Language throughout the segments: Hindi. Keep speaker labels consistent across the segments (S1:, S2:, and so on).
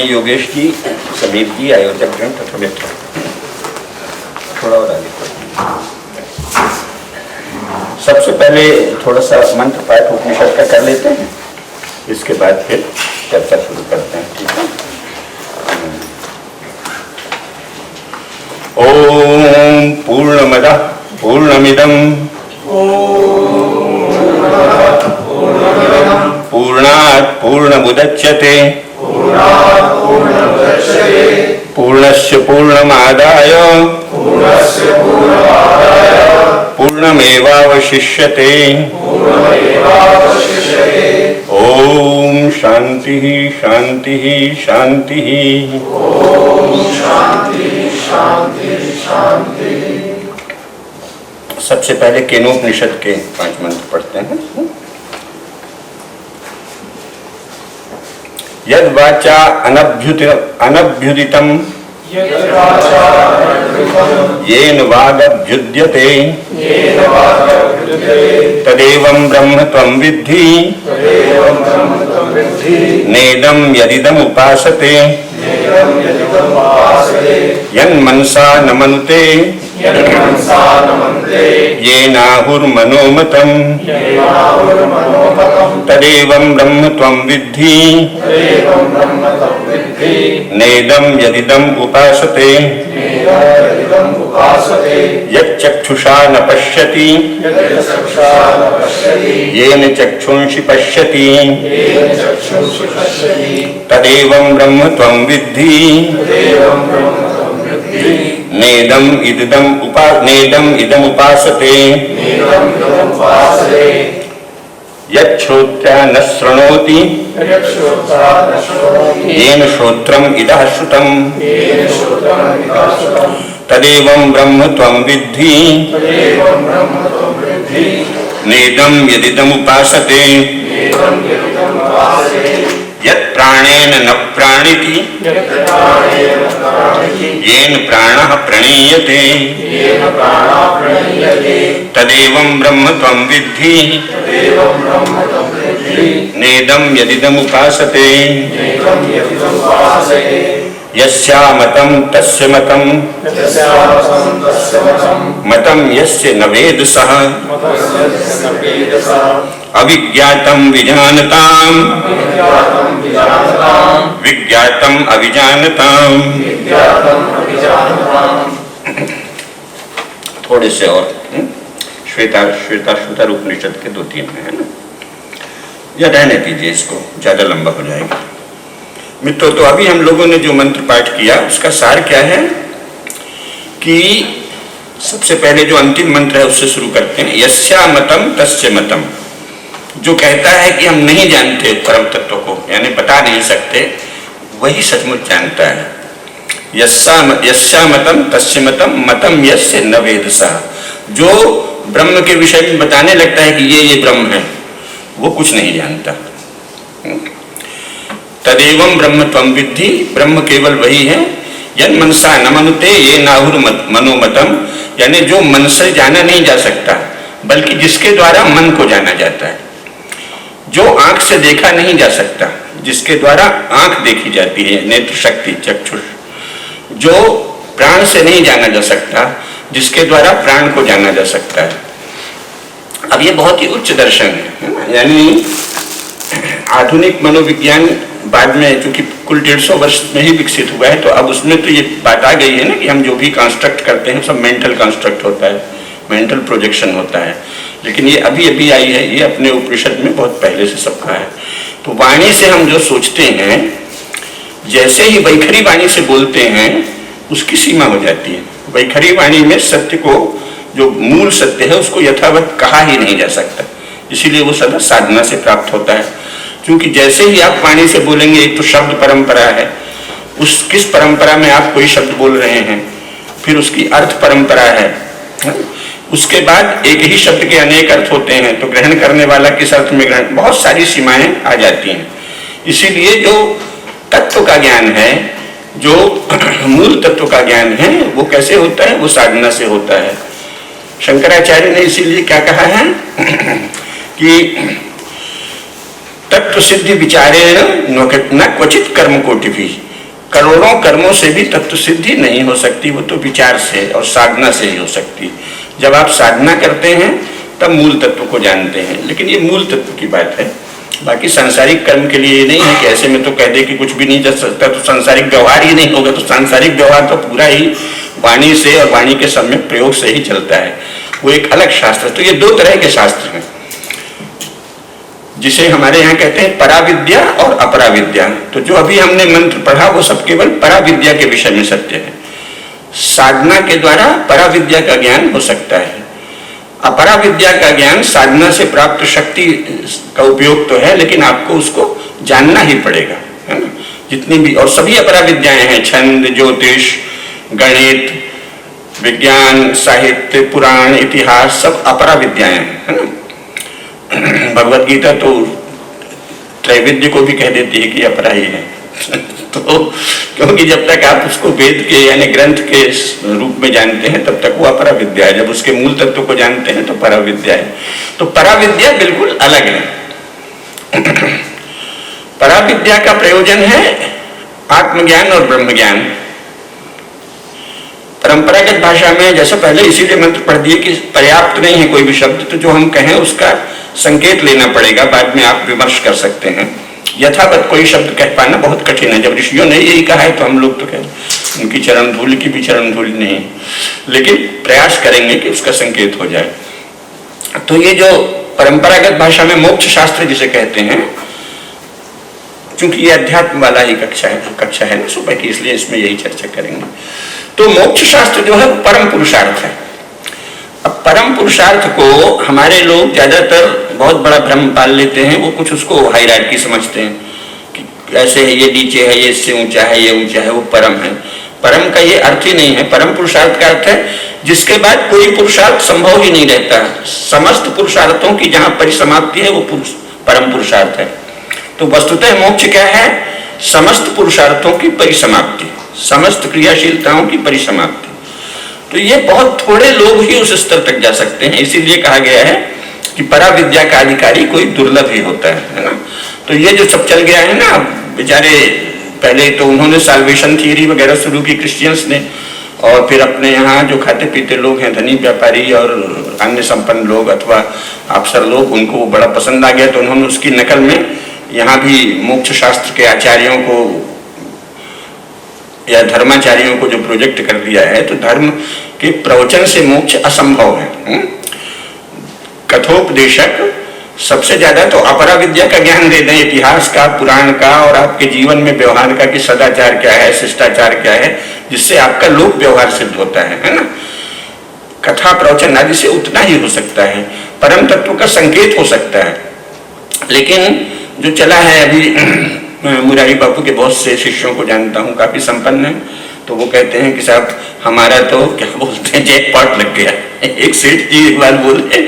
S1: मैं योगेश जी, समीर जी, आयोजक गण तथा मित्र। थोड़ा और आगे। सबसे पहले थोड़ा सा मंत्र पाठ उपनिषद का कर लेते हैं, इसके बाद फिर चर्चा शुरू करते हैं। ठीक है। ओम पूर्णमदः पूर्णमिदं पूर्णात् पूर्णमुदच्यते पूर्णस्य पूर्णमादाय पूर्णमेवावशिष्यते। ओम शांति शांति शांति। सबसे पहले केनोपनिषद के 5 मंत्र पढ़ते हैं। यद वाचा अनभ्युदितं येन वागभ्युद्यते तदेवं ब्रह्म त्वं विद्धि नेदं यदिदम् उपासते यन्मनसा न मनुते येनाहुर्मनोमतं तदेवं ब्रह्म त्वं विद्धि नेदं यदिदम् उपासते यच्चक्षुषा न पश्यति येन चक्षुंषि पश्यति तदेवं ब्रह्म त्वं विद्धि नेदं इदम् उपासते यच्छ्रोत्या न शृणोति येन श्रोत्रम् इदः श्रुतम् तदेवं ब्रह्म त्वं विद्धि नेदं यदिदम् उपासते यत् प्राणेन न प्राणिति येन प्राणः प्रणीयते तदेवं ब्रह्म त्वं विद्धि नेदं यदिदम् उपासते यस्या मतं तस्य मतं मतं यस्य न वेद सः अविज्ञातं विजानताम् विज्ञातम् अविजानताम्। थोड़े से और श्वेताश्वतर उपनिषद के 2-3 में है ना, या रहने दीजिए, इसको ज्यादा लंबा हो जाएगा। मित्रों, तो अभी हम लोगों ने जो मंत्र पाठ किया उसका सार क्या है कि सबसे पहले जो अंतिम मंत्र है उससे शुरू करते हैं। यस्या मतम तस्य मतम, जो कहता है कि हम नहीं जानते परम तत्व को, यानी बता नहीं सकते, वही सचमुच जानता है। यस्या मतम तस्य मतम मतम यस्य न वेदसः, जो ब्रह्म के विषय में बताने लगता है कि ये ब्रह्म है, वो कुछ नहीं जानता। तदेवं ब्रह्म त्वं विद्धि, ब्रह्म केवल वही है। यन मनसा न मनुते ये नाहुर मनोमतम, यानी जो मन से जाना नहीं जा सकता, बल्कि जिसके द्वारा मन को जाना जाता है। जो आंख से देखा नहीं जा सकता, जिसके द्वारा आंख देखी जाती है, नेत्र शक्ति चक्षुष। जो प्राण से नहीं जाना जा सकता, जिसके द्वारा प्राण को जाना जा सकता है। अब ये बहुत ही उच्च दर्शन है, यानी आधुनिक मनोविज्ञान बाद में चूंकि कुल 150 वर्ष में ही विकसित हुआ है, तो अब उसमें तो ये बात आ गई है ना कि हम जो भी कंस्ट्रक्ट करते हैं सब मेंटल कंस्ट्रक्ट होता है, मेंटल प्रोजेक्शन होता है। लेकिन ये अभी आई है, ये अपने उपनिषद में बहुत पहले से सबका है। तो वाणी से हम जो सोचते हैं, जैसे ही वैखरी वाणी से बोलते हैं उसकी सीमा हो जाती है। वैखरी वाणी में सत्य को, जो मूल सत्य है, उसको यथावत कहा ही नहीं जा सकता, इसीलिए वो सदा साधना से प्राप्त होता है। क्योंकि जैसे ही आप वाणी से बोलेंगे, एक तो शब्द परंपरा है, उस किस परंपरा में आप कोई शब्द बोल रहे हैं, फिर उसकी अर्थ परंपरा है, उसके बाद एक ही शब्द के अनेक अर्थ होते हैं, तो ग्रहण करने वाला किस अर्थ में ग्रहण, बहुत सारी सीमाएं आ जाती हैं। इसीलिए जो तत्व का ज्ञान है, जो मूल तत्व का ज्ञान है, वो कैसे होता है? वो साधना से होता है। शंकराचार्य ने इसीलिए क्या कहा है कि तत्व सिद्धि विचारेण न क्वचित कर्म कोटि भी, करोड़ों कर्मों से भी तत्व सिद्धि नहीं हो सकती, वो तो विचार से और साधना से ही हो सकती। जब आप साधना करते हैं तब मूल तत्व को जानते हैं, लेकिन ये मूल तत्व की बात है। बाकी सांसारिक कर्म के लिए ये नहीं है कि ऐसे में तो कह दे कि कुछ भी नहीं कर सकता तो सांसारिक व्यवहार ही नहीं होगा। तो सांसारिक व्यवहार तो पूरा ही वाणी से और वाणी के सम्यक प्रयोग से ही चलता है, वो एक अलग शास्त्र। तो ये दो तरह के शास्त्र हैं, जिसे हमारे यहाँ कहते हैं पराविद्या और अपराविद्या। तो जो अभी हमने मंत्र पढ़ा वो सब केवल पराविद्या के विषय में सत्य है। साधना के द्वारा पराविद्या का ज्ञान हो सकता है। अपराविद्या का ज्ञान साधना से प्राप्त शक्ति का उपयोग तो है, लेकिन आपको उसको जानना ही पड़ेगा, है ना। जितनी भी और सभी अपराविद्याएं हैं, छंद, ज्योतिष, गणित, विज्ञान, साहित्य, पुराण, इतिहास, सब अपराविद्याएं हैं, है ना। भगवत गीता तो त्रैविद्य को भी कह देती है कि अपरा ही है। तो क्योंकि जब तक आप उसको वेद के यानी ग्रंथ के रूप में जानते हैं तब तक वो अपरा विद्या है, जब उसके मूल तत्व को जानते हैं तो पराविद्या है। तो पराविद्या बिल्कुल अलग है। पराविद्या का प्रयोजन है आत्मज्ञान और ब्रह्म ज्ञान। परंपरागत भाषा में जैसे पहले इसीलिए मंत्र पढ़ दिए कि पर्याप्त नहीं है कोई भी शब्द, तो जो हम कहें उसका संकेत लेना पड़ेगा, बाद में आप विमर्श कर सकते हैं। यथावत कोई शब्द कह पाना बहुत कठिन है। जब ऋषियों ने यही कहा है तो हम लोग तो कहें उनकी चरण धूल की भी चरण धूल नहीं, लेकिन प्रयास करेंगे कि उसका संकेत हो जाए। तो ये जो परंपरागत भाषा में मोक्ष शास्त्र जिसे कहते हैं, क्योंकि ये अध्यात्म वाला ही कक्षा है ना सुबह की, इसलिए इसमें यही चर्चा करेंगे। तो मोक्ष शास्त्र जो है परम पुरुषार्थ है। अब परम पुरुषार्थ को हमारे लोग ज्यादातर बहुत बड़ा भ्रम पाल लेते हैं। वो कुछ उसको हायरार्की समझते हैं कि ऐसे है, ये नीचे है, ये इससे ऊंचा है, ये ऊंचा है, वो परम है। परम का ये अर्थ ही नहीं है। परम पुरुषार्थ का अर्थ है जिसके बाद कोई पुरुषार्थ संभव ही नहीं रहता। समस्त पुरुषार्थों की जहां परिसमाप्ति है वो परम पुरुषार्थ है। तो वस्तुतः मोक्ष क्या है? समस्त पुरुषार्थों की परिसमाप्ति, समस्त क्रियाशीलताओं की परिसमाप्ति। तो ये बहुत थोड़े लोग ही उस स्तर तक जा सकते हैं। इसीलिए कहा गया है कि पराविद्या का अधिकारी कोई दुर्लभ ही होता है ना। तो ये जो सब चल गया है ना, बेचारे पहले तो उन्होंने साल्वेशन थियरी वगैरह शुरू की क्रिश्चियंस ने, और फिर अपने यहाँ जो खाते पीते लोग हैं, धनी व्यापारी और अन्य संपन्न लोग अथवा अफसर लोग, उनको वो बड़ा पसंद आ गया। तो उन्होंने उसकी नकल में यहाँ भी मोक्ष शास्त्र के आचार्यों को या धर्माचार्यों को जो प्रोजेक्ट कर दिया है, तो धर्म के प्रवचन से मोक्ष असंभव है। कथोपदेशक सबसे ज्यादा तो अपराविद्या का ज्ञान दे दें, इतिहास का, पुराण का, और आपके जीवन में व्यवहार का कि सदाचार क्या है, शिष्टाचार क्या है, जिससे आपका लोक व्यवहार सिद्ध होता है ना। कथा प्रवचन आदि से उतना ही हो सकता है, परम तत्व का संकेत हो सकता है। लेकिन जो चला है अभी, मुरारी बापू के बहुत से शिष्यों को जानता हूँ, काफी संपन्न है, तो वो कहते हैं कि साहब हमारा तो क्या बोलते हैं जैकपॉट लग गया। एक सेठ जी एक बार बोले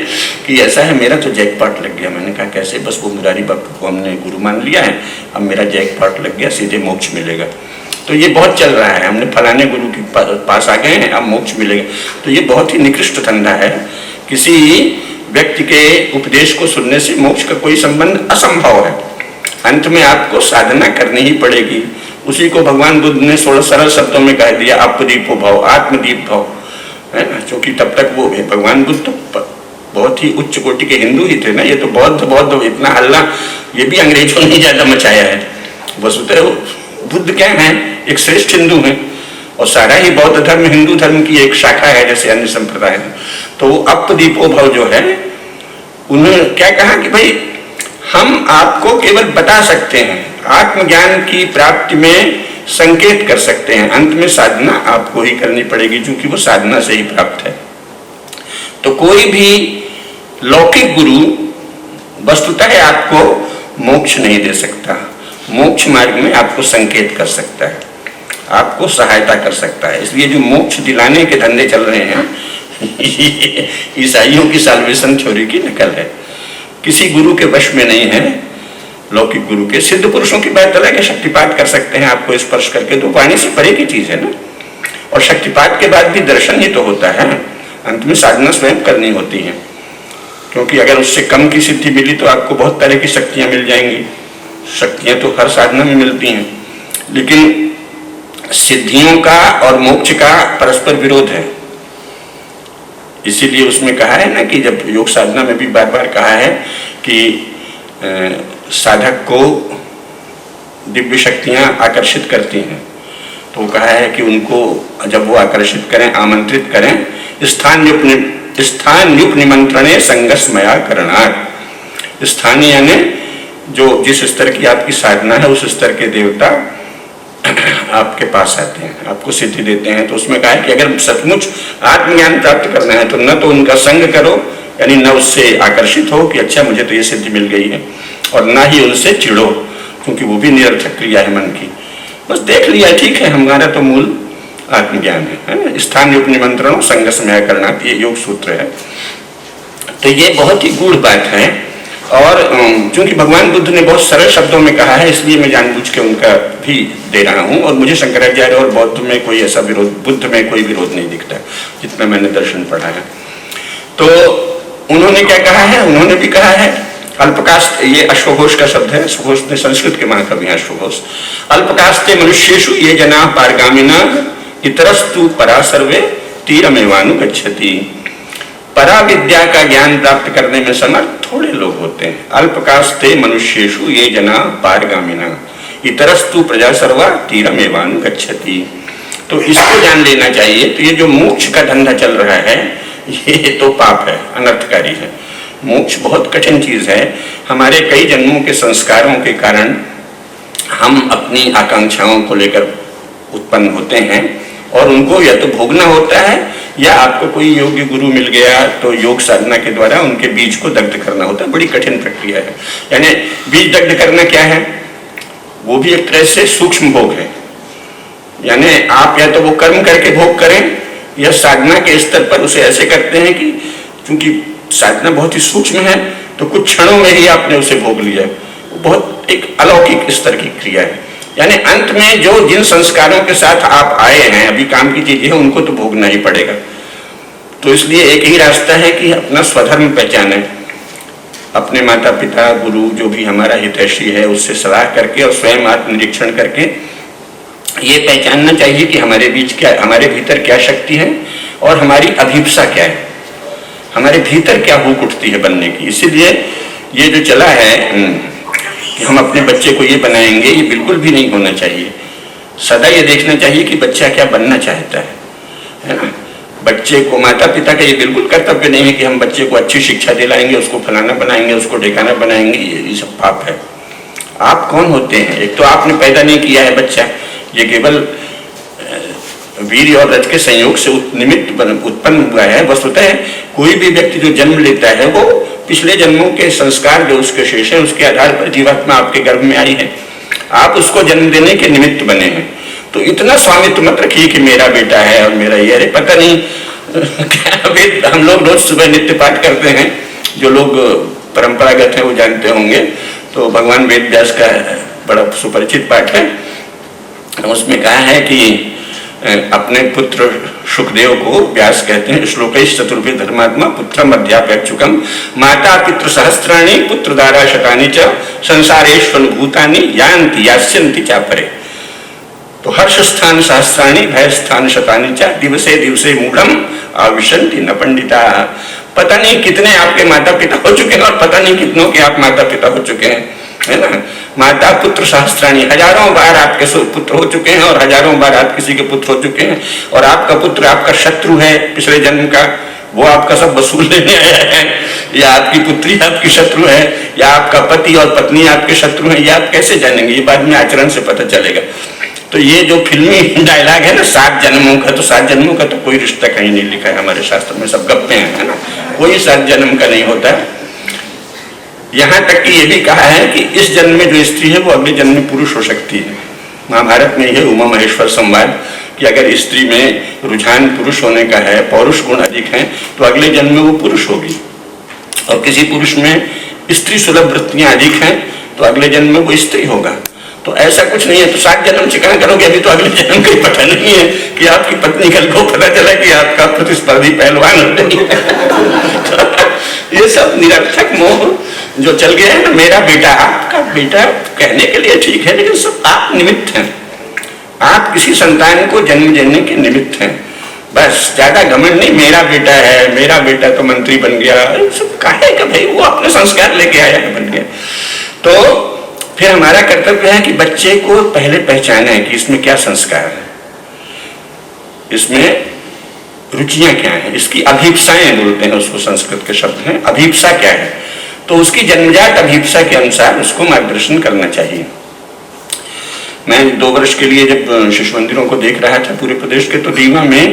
S1: कि ऐसा है, मेरा तो जैकपॉट लग गया। मैंने कहा कैसे? बस वो मुरारी बापू को हमने गुरु मान लिया है, अब मेरा जैकपॉट लग गया, सीधे मोक्ष मिलेगा। तो ये बहुत चल रहा है, हमने फलाने गुरु के पास आ गए हैं, अब मोक्ष मिलेगा। तो ये बहुत ही निकृष्ट धंधा है। किसी व्यक्ति के उपदेश को सुनने से मोक्ष का कोई संबंध असंभव है। अंत में आपको साधना करनी ही पड़ेगी। उसी को भगवान बुद्ध ने 16 सरल शब्दों में कह दिया, अपदीपो भव, आत्मदीप भव, है ना। क्योंकि तब तक वो भगवान बुद्ध तो बहुत ही उच्च कोटि के हिंदू ही थे ना। ये तो बौद्ध इतना हल्ला ये भी अंग्रेजों ने ज्यादा मचाया है। वसुतः बुद्ध क्या है? एक श्रेष्ठ हिंदू है, और सारा ही बौद्ध धर्म हिंदू धर्म की एक शाखा है, जैसे अन्य संप्रदाय है। तो अपदीपो भव जो है, उन्होंने क्या कहा कि भाई हम आपको केवल बता सकते हैं, आत्मज्ञान की प्राप्ति में संकेत कर सकते हैं, अंत में साधना आपको ही करनी पड़ेगी, क्योंकि वो साधना से ही प्राप्त है। तो कोई भी लौकिक गुरु वस्तुतः आपको मोक्ष नहीं दे सकता। मोक्ष मार्ग में आपको संकेत कर सकता है, आपको सहायता कर सकता है। इसलिए जो मोक्ष दिलाने के धंधे चल रहे हैं ईसाइयों की साल्वेशन थ्योरी की नकल है, किसी गुरु के वश में नहीं है। लौकिक गुरु के, सिद्ध पुरुषों की बात अलग है, शक्तिपात कर सकते हैं आपको स्पर्श करके, तो वाणी से परे की चीज है ना। और शक्तिपात के बाद भी दर्शन ही तो होता है, अंत में साधना स्वयं करनी होती है। क्योंकि अगर उससे कम की सिद्धि मिली तो आपको बहुत तरह की शक्तियां मिल जाएंगी। शक्तियां तो हर साधना में मिलती हैं, लेकिन सिद्धियों का और मोक्ष का परस्पर विरोध है। इसीलिए उसमें कहा है ना कि जब योग साधना में भी बार बार कहा है कि साधक को दिव्य शक्तियां आकर्षित करती हैं, तो कहा है कि उनको जब वो आकर्षित करें, आमंत्रित करें, स्थान युप निमंत्रणे संगस्मया करणात्। स्थानीय यानी जो जिस स्तर की आपकी साधना है उस स्तर के देवता आपके पास आते हैं, आपको सिद्धि देते हैं। तो उसमें कहा है कि अगर सचमुच आत्मज्ञान प्राप्त करना है तो न तो उनका संग करो, यानी न उससे आकर्षित हो कि अच्छा मुझे तो ये सिद्धि मिल गई है, और न ही उनसे चिढ़ो, क्योंकि वो भी निरर्थक क्रिया है मन की। बस देख लिया, ठीक है, हमारा तो मूल आत्मज्ञान है। स्थान युप निमंत्रणों संगस्मया करणात्, ये योग सूत्र है। तो ये बहुत ही गूढ़ बात है, और चूंकि भगवान बुद्ध ने बहुत सरल शब्दों में कहा है, इसलिए मैं जानबूझ के उनका भी दे रहा हूँ। और मुझे शंकराचार्य और बौद्ध में कोई ऐसा विरोध, बुद्ध में कोई विरोध नहीं दिखता, जितना मैंने दर्शन पढ़ा है। तो उन्होंने क्या कहा है? उन्होंने भी कहा है अल्पकास्ते, ये अश्वघोष का शब्द है, अश्वघोष ने संस्कृत के महाकवि हैं अश्वघोष। अल्पकास्ते मनुष्येषु ये जना पारगामिना इतरस्तु परा सर्वे तीरमेवानुगच्छति। परा विद्या का ज्ञान प्राप्त करने में समर्थ थोड़े लोग होते हैं। अल्पकास्ते मनुष्येषु ये जना पारगामिना इतरस्तु प्रजा सर्वा तीरमेवानुगच्छति। तो इसको जान लेना चाहिए। तो ये जो मोक्ष का धंधा चल रहा है ये तो पाप है, अनर्थकारी है। मोक्ष बहुत कठिन चीज है। हमारे कई जन्मों के संस्कारों के कारण हम अपनी आकांक्षाओं को लेकर उत्पन्न होते हैं, और उनको या तो भोगना होता है, या आपको कोई योग्य गुरु मिल गया तो योग साधना के द्वारा उनके बीज को दग्ध करना होता है। बड़ी कठिन प्रक्रिया है। यानी बीज दग्ध करना क्या है? वो भी एक तरह से सूक्ष्म भोग है। यानी आप या तो वो कर्म करके भोग करें, या साधना के स्तर पर उसे ऐसे करते हैं कि चूंकि साधना बहुत ही सूक्ष्म है तो कुछ क्षणों में ही आपने उसे भोग लिया। वो बहुत एक अलौकिक स्तर की क्रिया है। यानी अंत में जो जिन संस्कारों के साथ आप आए हैं, अभी काम की चीजें हैं, उनको तो भोगना ही पड़ेगा। तो इसलिए एक ही रास्ता है कि अपना स्वधर्म पहचाने, अपने माता पिता, गुरु, जो भी हमारा हितैषी है, उससे सलाह करके और स्वयं आत्मनिरीक्षण करके ये पहचानना चाहिए कि हमारे बीच क्या, हमारे भीतर क्या शक्ति है और हमारी अभिप्सा क्या है, हमारे भीतर क्या भूख उठती है बनने की। इसीलिए ये जो चला है कि हम अपने बच्चे को ये बनाएंगे, ये बिल्कुल भी नहीं होना चाहिए। सदा ये देखना चाहिए कि बच्चा क्या बनना चाहता है ना। बच्चे को, माता पिता का ये बिल्कुल कर्तव्य नहीं है कि हम बच्चे को अच्छी शिक्षा दिलाएंगे, उसको फलाना बनाएंगे, उसको ढिकाना बनाएंगे। ये सब पाप है। आप कौन होते हैं? एक तो आपने पैदा नहीं किया है बच्चा, ये केवल वीर्य और रज के संयोग से निमित्त उत्पन्न हुआ है। वस्तुतः है कोई भी व्यक्ति जो जन्म लेता है वो पिछले जन्मों के संस्कार जो उसके शेष है, उसके आधार पर जीवात्मा आपके गर्भ में आई है। आप उसको जन्म देने के निमित्त बने हैं। तो इतना स्वामित्व मत रखिए कि मेरा बेटा है और मेरा ये, अरे पता नहीं क्या। हम लोग रोज सुबह नित्य पाठ करते हैं, जो लोग परंपरागत है वो जानते होंगे। तो भगवान वेद व्यास का बड़ा सुपरिचित पाठ है। उसमें कहा है कि अपने पुत्र सुखदेव को व्यास कहते हैं, श्लोकेश चतुर्भि धर्मात्मा पुत्रम अध्यापयक्षुकम माता पितृ सहस्राणि पुत्र दारा शतानि च संसारेष्वनु भूतानि यान्ति यास्यन्ति चापरे। तो हर्ष स्थान सहस्राणि भय स्थान शतानि च दिवसे दिवसे मूढ़म आविशन्ति न पंडिता। पता नहीं कितने आपके माता पिता हो चुके हैं और पता नहीं कितनों के आप माता पिता हो चुके हैं, है ना। माता पुत्र सहस्त्राणी, हजारों बार आपके पुत्र हो चुके हैं और हजारों बार आप किसी के पुत्र हो चुके हैं। और आपका पुत्र आपका शत्रु है पिछले जन्म का, वो आपका सब वसूल लेने आया है, या आपकी पुत्री आपकी शत्रु है, या आपका पति और पत्नी आपके शत्रु है। ये आप कैसे जानेंगे? ये बाद में आचरण से पता चलेगा। तो ये जो फिल्मी डायलॉग है ना, 7 जन्मों का, तो 7 जन्मों का तो कोई रिश्ता कहीं नहीं लिखा है हमारे शास्त्र में, सब गप्पे हैं, है ना। कोई 7 जन्म का नहीं होता। यहाँ तक कि ये भी कहा है कि इस जन्म में जो स्त्री है वो अगले जन्म में पुरुष हो सकती है। महाभारत में यह उमा महेश्वर संवाद कि अगर स्त्री में रुझान पुरुष होने का है, पौरुष गुण अधिक है, तो अगले जन्म में वो पुरुष होगी। और किसी पुरुष में स्त्री सुलभ वृत्तियां अधिक हैं, तो अगले जन्म में वो स्त्री होगा। तो ऐसा कुछ नहीं है। तो 7 जन्म चिकन करोगे, अभी तो अगले जन्म का पता नहीं है कि आपकी पत्नी कल को पता चला कि आपका प्रतिस्पर्धी पहलवान हो। ये सब निरर्थक मोह जो चल गया है ना, मेरा बेटा, आपका बेटा कहने के लिए ठीक है, लेकिन सब आप निमित्त हैं। आप किसी संतान को जन्म देने के निमित्त हैं, बस। ज्यादा घमंड नहीं, मेरा बेटा है, मेरा बेटा तो मंत्री बन गया, सब काहे का भाई, वो अपने संस्कार लेके आया है, बन गया। तो फिर हमारा कर्तव्य है कि बच्चे को पहले पहचाने कि इसमें क्या संस्कार है, इसमें रुचियां क्या है, इसकी अभीप्साएं बोलते हैं उसको, संस्कृत के शब्द हैं, अभीप्सा क्या है। तो उसकी जन्मजात अभीप्सा के अनुसार उसको मार्गदर्शन करना चाहिए। मैं 2 वर्ष के लिए जब शिशु मंदिरों को देख रहा था पूरे प्रदेश के, तो रीवा में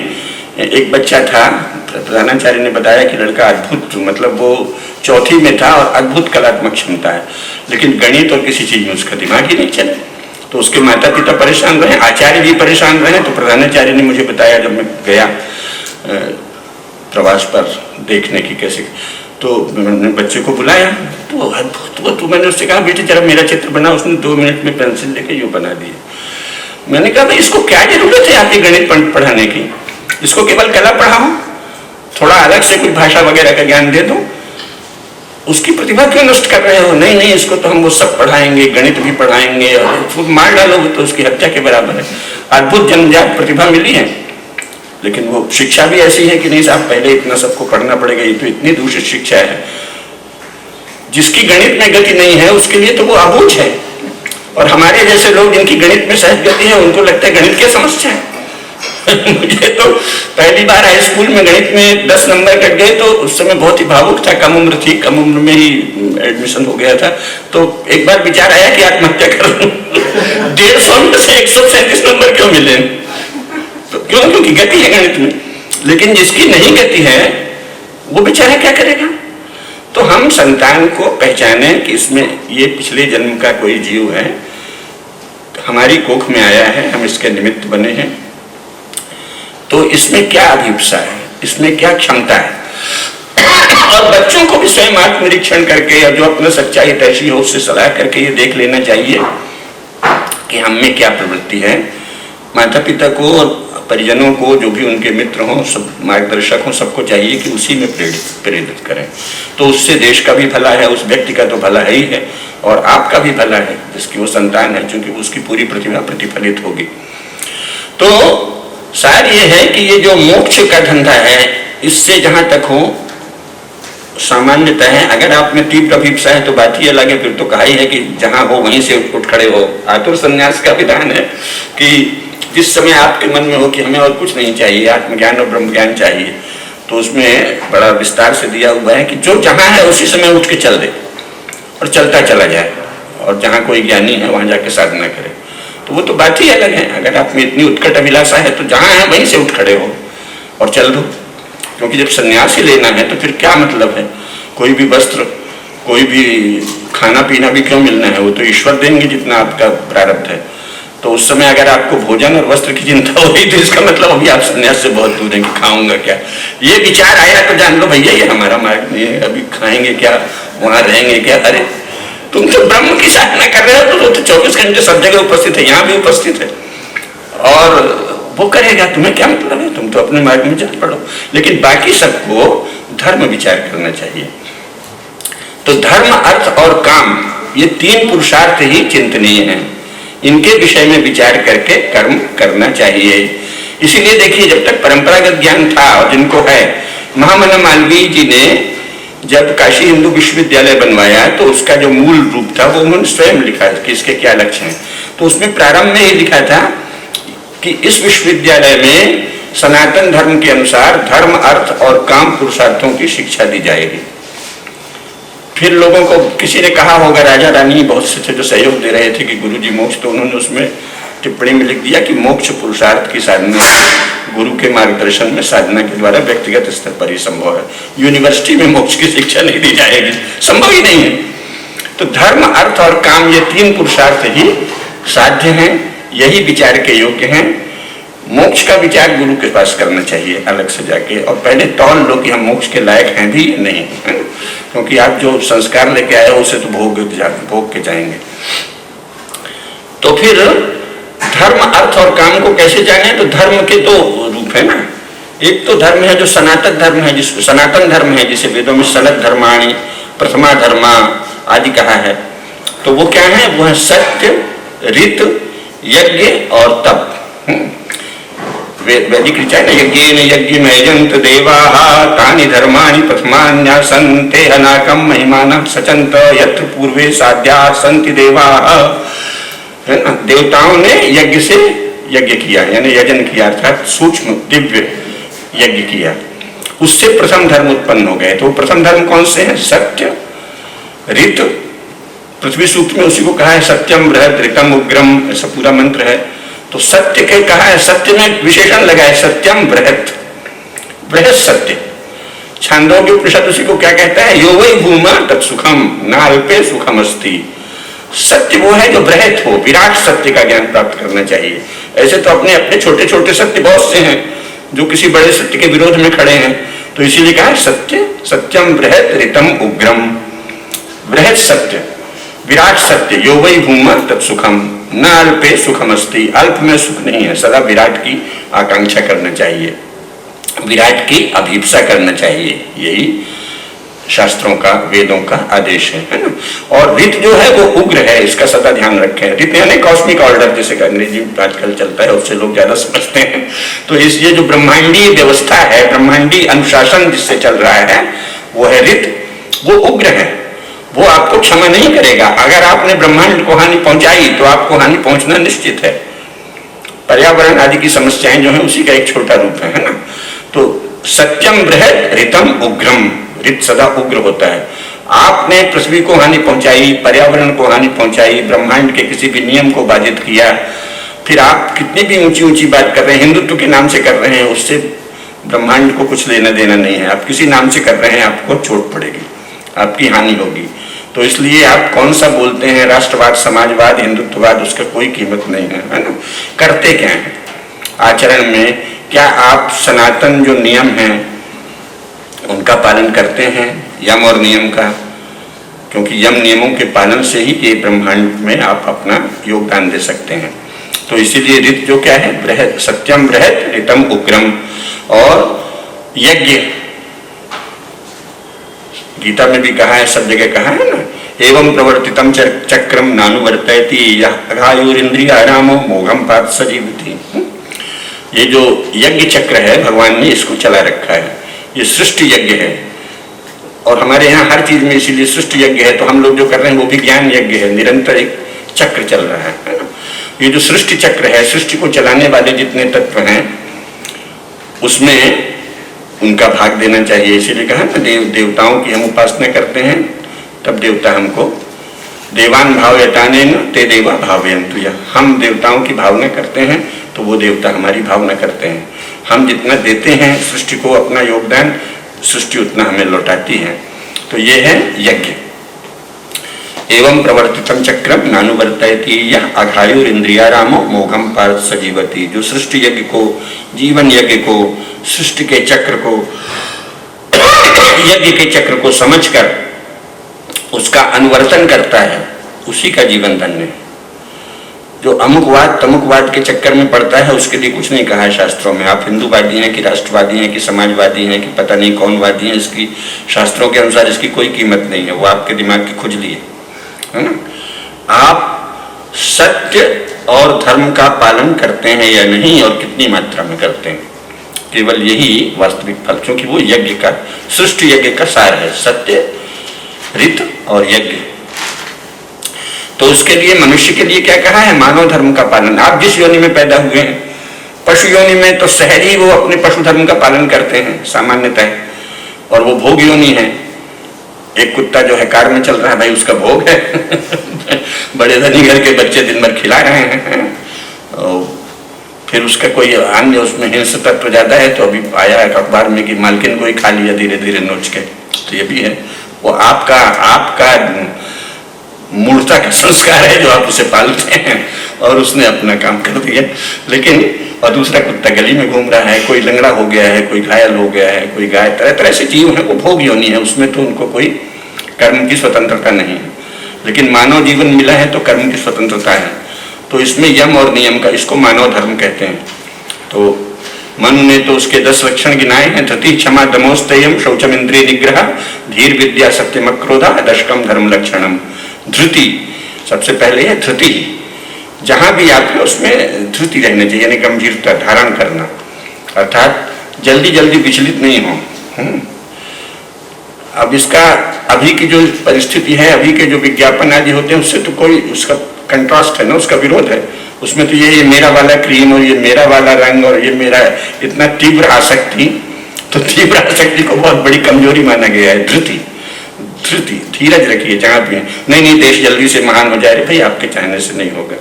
S1: एक बच्चा था, प्रधानाचार्य ने बताया कि लड़का अद्भुत, मतलब वो 4th में था और अद्भुत कलात्मक क्षमता है, लेकिन गणित और किसी चीज में उसका दिमाग ही नहीं चला। तो उसके माता पिता परेशान रहे, आचार्य भी परेशान रहे। तो प्रधानाचार्य ने मुझे बताया, जब मैं गया प्रवास पर देखने की कैसे, तो मैंने बच्चे को बुलाया, तो अद्भुत, तो मैंने उससे कहा बेटे जरा मेरा चित्र बना। उसने 2 मिनट में पेंसिल लेके यूं बना दिया। मैंने कहा भाई इसको क्या जरूरत है आपकी गणित पढ़ाने की, इसको केवल कला पढ़ाओ, थोड़ा अलग से कुछ भाषा वगैरह का ज्ञान दे दो, उसकी प्रतिभा क्यों नष्ट कर रहे हो? नहीं नहीं, इसको तो हम वो सब पढ़ाएंगे, गणित भी पढ़ाएंगे, और मार डालोगे तो उसकी हत्या के बराबर है। अद्भुत जन्मजात प्रतिभा मिली है, लेकिन वो शिक्षा भी ऐसी है कि नहीं साहब पहले इतना सबको पढ़ना पड़ेगा, ये तो इतनी दूषित शिक्षा है। जिसकी गणित में गति नहीं है उसके लिए तो वो अबूझ है, और हमारे जैसे लोग जिनकी गणित में सहज गति है उनको लगता है गणित क्या समस्या है। मुझे तो पहली बार हाई स्कूल में गणित में 10 नंबर कट गए, तो उस समय बहुत ही भावुक था, कम उम्र थी, कम उम्र में ही एडमिशन हो गया था। तो एक बार विचार आया कि आत्महत्या कर लूं। 150 में से 137 नंबर क्यों मिले? तो क्योंकि गति है गणित में, लेकिन जिसकी नहीं गति है वो बेचारा क्या करेगा? तो हम संतान को पहचाने कि इसमें ये पिछले जन्म का कोई जीव है, हमारी कोख में आया है, हम इसके निमित्त बने हैं, तो इसमें क्या अभिप्सा है, इसमें क्या क्षमता है। और बच्चों को भी स्वयं आत्मनिरीक्षण करके, या जो अपना सच्चाई तैसी हो उससे सलाह करके ये देख लेना चाहिए कि हम में क्या प्रवृत्ति है। माता पिता को और परिजनों को, जो भी उनके मित्र हों, सब मार्गदर्शक हों, सबको चाहिए कि उसी में प्रेरित करें। तो उससे देश का भी भला है, उस व्यक्ति का तो भला है ही है, और आपका भी भला है जिसकी वो संतान है, क्योंकि उसकी पूरी प्रतिभा प्रतिफलित होगी। तो सार ये है कि ये जो मोक्ष का धंधा है, इससे जहां तक हो सामान्यतः है, अगर आप में तीव्र अभिप्सा है तो बात ही अलग है, फिर तो कहा ही है कि जहां हो वहीं से उठ खड़े हो। आतुर संन्यास का विधान है कि जिस समय आपके मन में हो कि हमें और कुछ नहीं चाहिए, आत्मज्ञान और ब्रह्म ज्ञान चाहिए, तो उसमें बड़ा विस्तार से दिया हुआ है कि जो जहां है उसी समय उठ के चल दे और चलता चला जाए, और जहां कोई ज्ञानी है वहां जाके साधना करे। तो वो तो बात ही अलग है। अगर आप में इतनी उत्कट अभिलाषा है तो जहां है वहीं से उठ खड़े हो और चल दो, क्योंकि जब सन्यास ही लेना है तो फिर क्या मतलब है? कोई भी वस्त्र, कोई भी खाना पीना भी क्यों मिलना है? वो तो ईश्वर देंगे जितना आपका प्रारब्ध है। तो उस समय अगर आपको भोजन और वस्त्र की चिंता हो रही तो इसका मतलब अभी आप सन्यास से बहुत दूर हैं कि खाऊंगा क्या। ये विचार आया तो जान लो भैया ये हमारा मार्ग नहीं है, अभी खाएंगे क्या, वहां रहेंगे क्या। अरे तुम तो ब्रह्म की साधना कर रहे हो, तो 24 घंटे सब जगह उपस्थित है, यहाँ भी उपस्थित है, और वो करेगा, तुम्हें क्या मतलब है? तुम तो अपने मार्ग में चल पड़ो। लेकिन बाकी सबको धर्म विचार करना चाहिए। तो धर्म, अर्थ और काम, ये 3 पुरुषार्थ ही चिंतनीय हैं। इनके विषय में विचार करके कर्म करना चाहिए। इसीलिए देखिए, जब तक परंपरागत ज्ञान था, और जिनको है, महामना मालवीय जी ने जब काशी हिंदू विश्वविद्यालय बनवाया तो उसका जो मूल रूप था वो उन्होंने स्वयं लिखा कि इसके क्या लक्ष्य हैं। तो उसमें प्रारंभ में ये लिखा था कि इस विश्वविद्यालय में सनातन धर्म के अनुसार धर्म, अर्थ और काम पुरुषार्थों की शिक्षा दी जाएगी। फिर लोगों को किसी ने कहा होगा, राजा रानी बहुत से थे जो सहयोग दे रहे थे कि गुरुजी मोक्ष, तो उन्होंने उसमें टिप्पणी में लिख दिया कि मोक्ष पुरुषार्थ की साधना गुरु के मार्गदर्शन में साधना के द्वारा व्यक्तिगत स्तर पर ही संभव है। यूनिवर्सिटी में मोक्ष की शिक्षा नहीं दी जाएगी, संभव ही नहीं है। तो धर्म, अर्थ और काम, ये 3 पुरुषार्थ ही साध्य हैं, यही विचार के योग्य हैं। मोक्ष का विचार गुरु के पास करना चाहिए अलग से जाके, और पहले तौल लो कि हम मोक्ष के लायक हैं भी नहीं, है? क्योंकि आप जो संस्कार लेके आए हो उसे तो भोग के जाएंगे। तो फिर धर्म, अर्थ और काम को कैसे जाने? तो धर्म के 2 रूप है ना। एक तो धर्म है जो सनातन धर्म है, जिसको सनातन धर्म है, जिसे वेदों में सनत धर्माणि, प्रथमा धर्मा आदि कहा है। तो वो क्या है? वो है सत्य, ऋत, यज्ञ और तप। वैदिक ऋचा है ना, यज्ञेन यज्ञ यजन्त देवाः तानि धर्माणि प्रथमान्यासन् ते हनाकं महिमानः सचन्त यत्र पूर्वे साध्याः सन्ति देवाः, है ना। देवताओं ने यज्ञ से यज्ञ किया, यानी यजन किया, अर्थात सूक्ष्म दिव्य यज्ञ किया, उससे प्रथम धर्म उत्पन्न हो गए। तो प्रथम धर्म कौन से हैं? सत्य, ऋत। पृथ्वी सूक्त में उसी को कहा है सत्यम बृहद ऋतम उग्रम, ऐसा पूरा मंत्र है। तो सत्य के कहा है, सत्य में विशेषण लगा है, सत्यम बृहत, बृहत सत्य। छांदोग्य उपनिषद उसी को क्या कहता है? यो वै भूमा तत्सुखम न अल्पे सुखम अस्ति। सत्य वो है जो बृहत हो, विराट सत्य का ज्ञान प्राप्त करना चाहिए। ऐसे तो अपने अपने छोटे छोटे सत्य बहुत से हैं जो किसी बड़े सत्य के विरोध में खड़े हैं। तो इसीलिए कहा सत्य, सत्यम बृहत ऋतम उग्रम, बृहत सत्य, विराट सत्य। यो वै भूमा तत्सुखम न अल्पे सुखम अस्ति, अल्प में सुख नहीं है, सदा विराट की आकांक्षा करना चाहिए, विराट की अभीप्सा करना चाहिए। यही शास्त्रों का, वेदों का आदेश है ना। और ऋत जो है वो उग्र है, इसका सदा ध्यान रखें। ऋत यानी कॉस्मिक ऑर्डर, जैसे अंग्रेजी आजकल चलता है, उससे लोग ज्यादा समझते हैं। तो इस ये जो ब्रह्मांडीय व्यवस्था है, ब्रह्मांडीय अनुशासन जिससे चल रहा है, वो है ऋत। वो उग्र है, वो आपको क्षमा नहीं करेगा। अगर आपने ब्रह्मांड को हानि पहुंचाई तो आपको हानि पहुंचना निश्चित है। पर्यावरण आदि की समस्याएं जो है उसी का एक छोटा रूप है ना। तो सत्यम बृहत ऋतम उग्रम, ऋत सदा उग्र होता है। आपने पृथ्वी को हानि पहुंचाई, पर्यावरण को हानि पहुंचाई, ब्रह्मांड के किसी भी नियम को बाधित किया, फिर आप कितनी भी ऊंची ऊंची बात कर रहे हैं, हिंदुत्व के नाम से कर रहे हैं, उससे ब्रह्मांड को कुछ लेना देना नहीं है। आप किसी नाम से कर रहे हैं, आपको चोट पड़ेगी, आपकी हानि होगी। तो इसलिए आप कौन सा बोलते हैं, राष्ट्रवाद, समाजवाद, हिंदुत्ववाद, उसका कोई कीमत नहीं है ना। करते क्या है आचरण में? क्या आप सनातन जो नियम हैं उनका पालन करते हैं, यम और नियम का? क्योंकि यम नियमों के पालन से ही ये ब्रह्मांड में आप अपना योगदान दे सकते हैं। तो इसीलिए ऋत जो क्या है? बृहत, सत्यम बृहत ऋतम उग्रम। और यज्ञ गीता में भी कहा है, सब जगह कहा है ना, एवं प्रवर्तितम चक्रम नानुवर्तयति यः अघायुरिन्द्रियारामो मोघम पात सजीवति। ये जो यज्ञ चक्र है भगवान ने इसको चला रखा है, ये सृष्टि यज्ञ है। और हमारे यहाँ हर चीज में इसीलिए सृष्टि यज्ञ है। तो हम लोग जो कर रहे हैं वो भी ज्ञान यज्ञ है, निरंतर एक चक्र चल रहा है ना। ये जो सृष्टि चक्र है, सृष्टि को चलाने वाले जितने तत्व हैं उसमें उनका भाग देना चाहिए। इसीलिए कहा ना, देवताओं की हम उपासना करते हैं तब देवता हमको देवान भावयतानेन ते देवा भावयन्तु। हम देवताओं की भावना करते हैं तो वो देवता हमारी भावना करते हैं। हम जितना देते हैं सृष्टि को अपना योगदान, सृष्टि उतना हमें लौटाती है। तो ये है यज्ञ। एवं प्रवर्तितम चक्रम नानुवर्तयति यः अघायुरिन्द्रियारामो मोघम पार्थ सजीवति। जो सृष्टि यज्ञ को, जीवन यज्ञ को, सृष्टि के चक्र को, यज्ञ के चक्र को समझकर उसका अनुवर्तन करता है, उसी का जीवन धन्य है। जो अमुकवाद तमुकवाद के चक्कर में पड़ता है उसके लिए कुछ नहीं कहा है शास्त्रों में। आप हिंदूवादी हैं कि राष्ट्रवादी हैं कि समाजवादी हैं कि पता नहीं कौन वादी हैं, इसकी शास्त्रों के अनुसार इसकी कोई कीमत नहीं है। वो आपके दिमाग की खुजली है ना। आप सत्य और धर्म का पालन करते हैं या नहीं, और कितनी मात्रा में करते हैं, केवल यही वास्तविक फल। क्योंकि वो यज्ञ का, सृष्टि यज्ञ का सार है, सत्य, ऋत और यज्ञ। तो उसके लिए मनुष्य के लिए क्या कहा है? मानव धर्म का पालन। आप जिस योनि में पैदा हुए हैं, पशु योनि में तो सहज ही वो अपने पशु धर्म का पालन करते हैं सामान्यतः, और वो भोग योनि है। एक कुत्ता जो है कार में चल रहा है, भाई उसका भोग है। बड़े धनी घर के बच्चे दिन भर खिला रहे हैं, और फिर उसका कोई अन्य उसमें हिंस तत्व ज्यादा है। तो अभी आया है अखबार में कि मालकिन को ही खा लिया धीरे धीरे नोच के। तो ये भी है, वो आपका मूर्ता का संस्कार है जो आप उसे पालते हैं, और उसने अपना काम कर दिया। लेकिन और दूसरा कुत्ता गली में घूम रहा है, कोई लंगड़ा हो गया है, कोई घायल हो गया है, कोई गाय, तरह तरह से जीव है, वो भोग योनि है। उसमें तो उनको कोई कर्म की स्वतंत्रता नहीं है। लेकिन मानव जीवन मिला है तो कर्म की स्वतंत्रता है। तो इसमें यम और नियम का, इसको मानव धर्म कहते हैं। तो मनु ने तो उसके 10 लक्षण गिनाए हैं। धृति, क्षमा, दमोस्तयम, शौचम, इंद्रिय निग्रह, धीर, विद्या, सत्यम, क्रोधा, दशकम, धर्म लक्षणम। धृति सबसे पहले है, धृति। जहां भी आप है उसमें धृति रहना चाहिए, यानी गंभीरता धारण करना। अर्थात जल्दी जल्दी विचलित नहीं हो। अब इसका अभी की जो परिस्थिति है, अभी के जो विज्ञापन आदि होते हैं, उससे तो कोई उसका कंट्रास्ट है ना, उसका विरोध है। उसमें तो ये मेरा वाला क्रीम और ये मेरा वाला रंग और ये मेरा इतना तीव्र आसक्ति, तो तीव्र आसक्ति को बहुत बड़ी कमजोरी माना गया है। धृति, धीरज रखिए जहां भी। नहीं देश जल्दी से महान हो जाए, भाई आपके चाहने से नहीं होगा।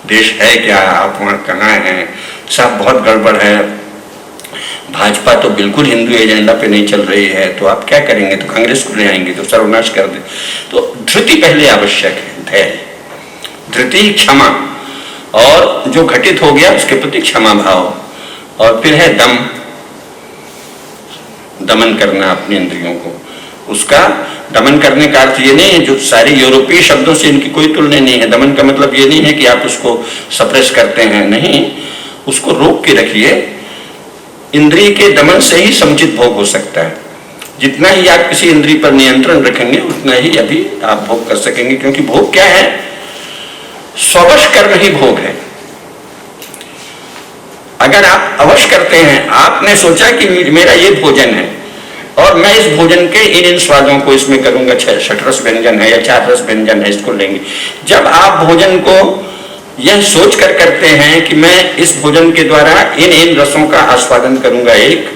S1: देश है क्या, आप वहां कहाँ हैं, सब बहुत गड़बड़ है। भाजपा तो बिल्कुल हिंदू एजेंडा पे नहीं चल रही है, तो आप क्या करेंगे, तो कांग्रेस को ले आएंगे तो सर्वनाश कर दे। तो धृति पहले आवश्यक है, धैर्य, धृति, क्षमा, और जो घटित हो गया उसके प्रति क्षमा भाव, और फिर है दम, दमन करना अपनी इंद्रियों को। उसका दमन करने का अर्थ ये नहीं है, जो सारे यूरोपीय शब्दों से इनकी कोई तुलना नहीं है। दमन का मतलब ये नहीं है कि आप उसको सप्रेस करते हैं, नहीं, उसको रोक के रखिए। इंद्रिय के दमन से ही समुचित भोग हो सकता है। जितना ही आप किसी इंद्रिय पर नियंत्रण रखेंगे उतना ही अभी आप भोग कर सकेंगे, क्योंकि भोग क्या है, स्ववश कर्म ही भोग है। अगर आप अवश्य करते हैं, आपने सोचा कि मेरा ये भोजन है और मैं इस भोजन के इन स्वादों को इसमें करूंगा, 6 रस व्यंजन है या 4 रस व्यंजन है, इसको लेंगे। जब आप भोजन को यह सोच कर करते हैं कि मैं इस भोजन के द्वारा इन रसों का आस्वादन करूंगा, एक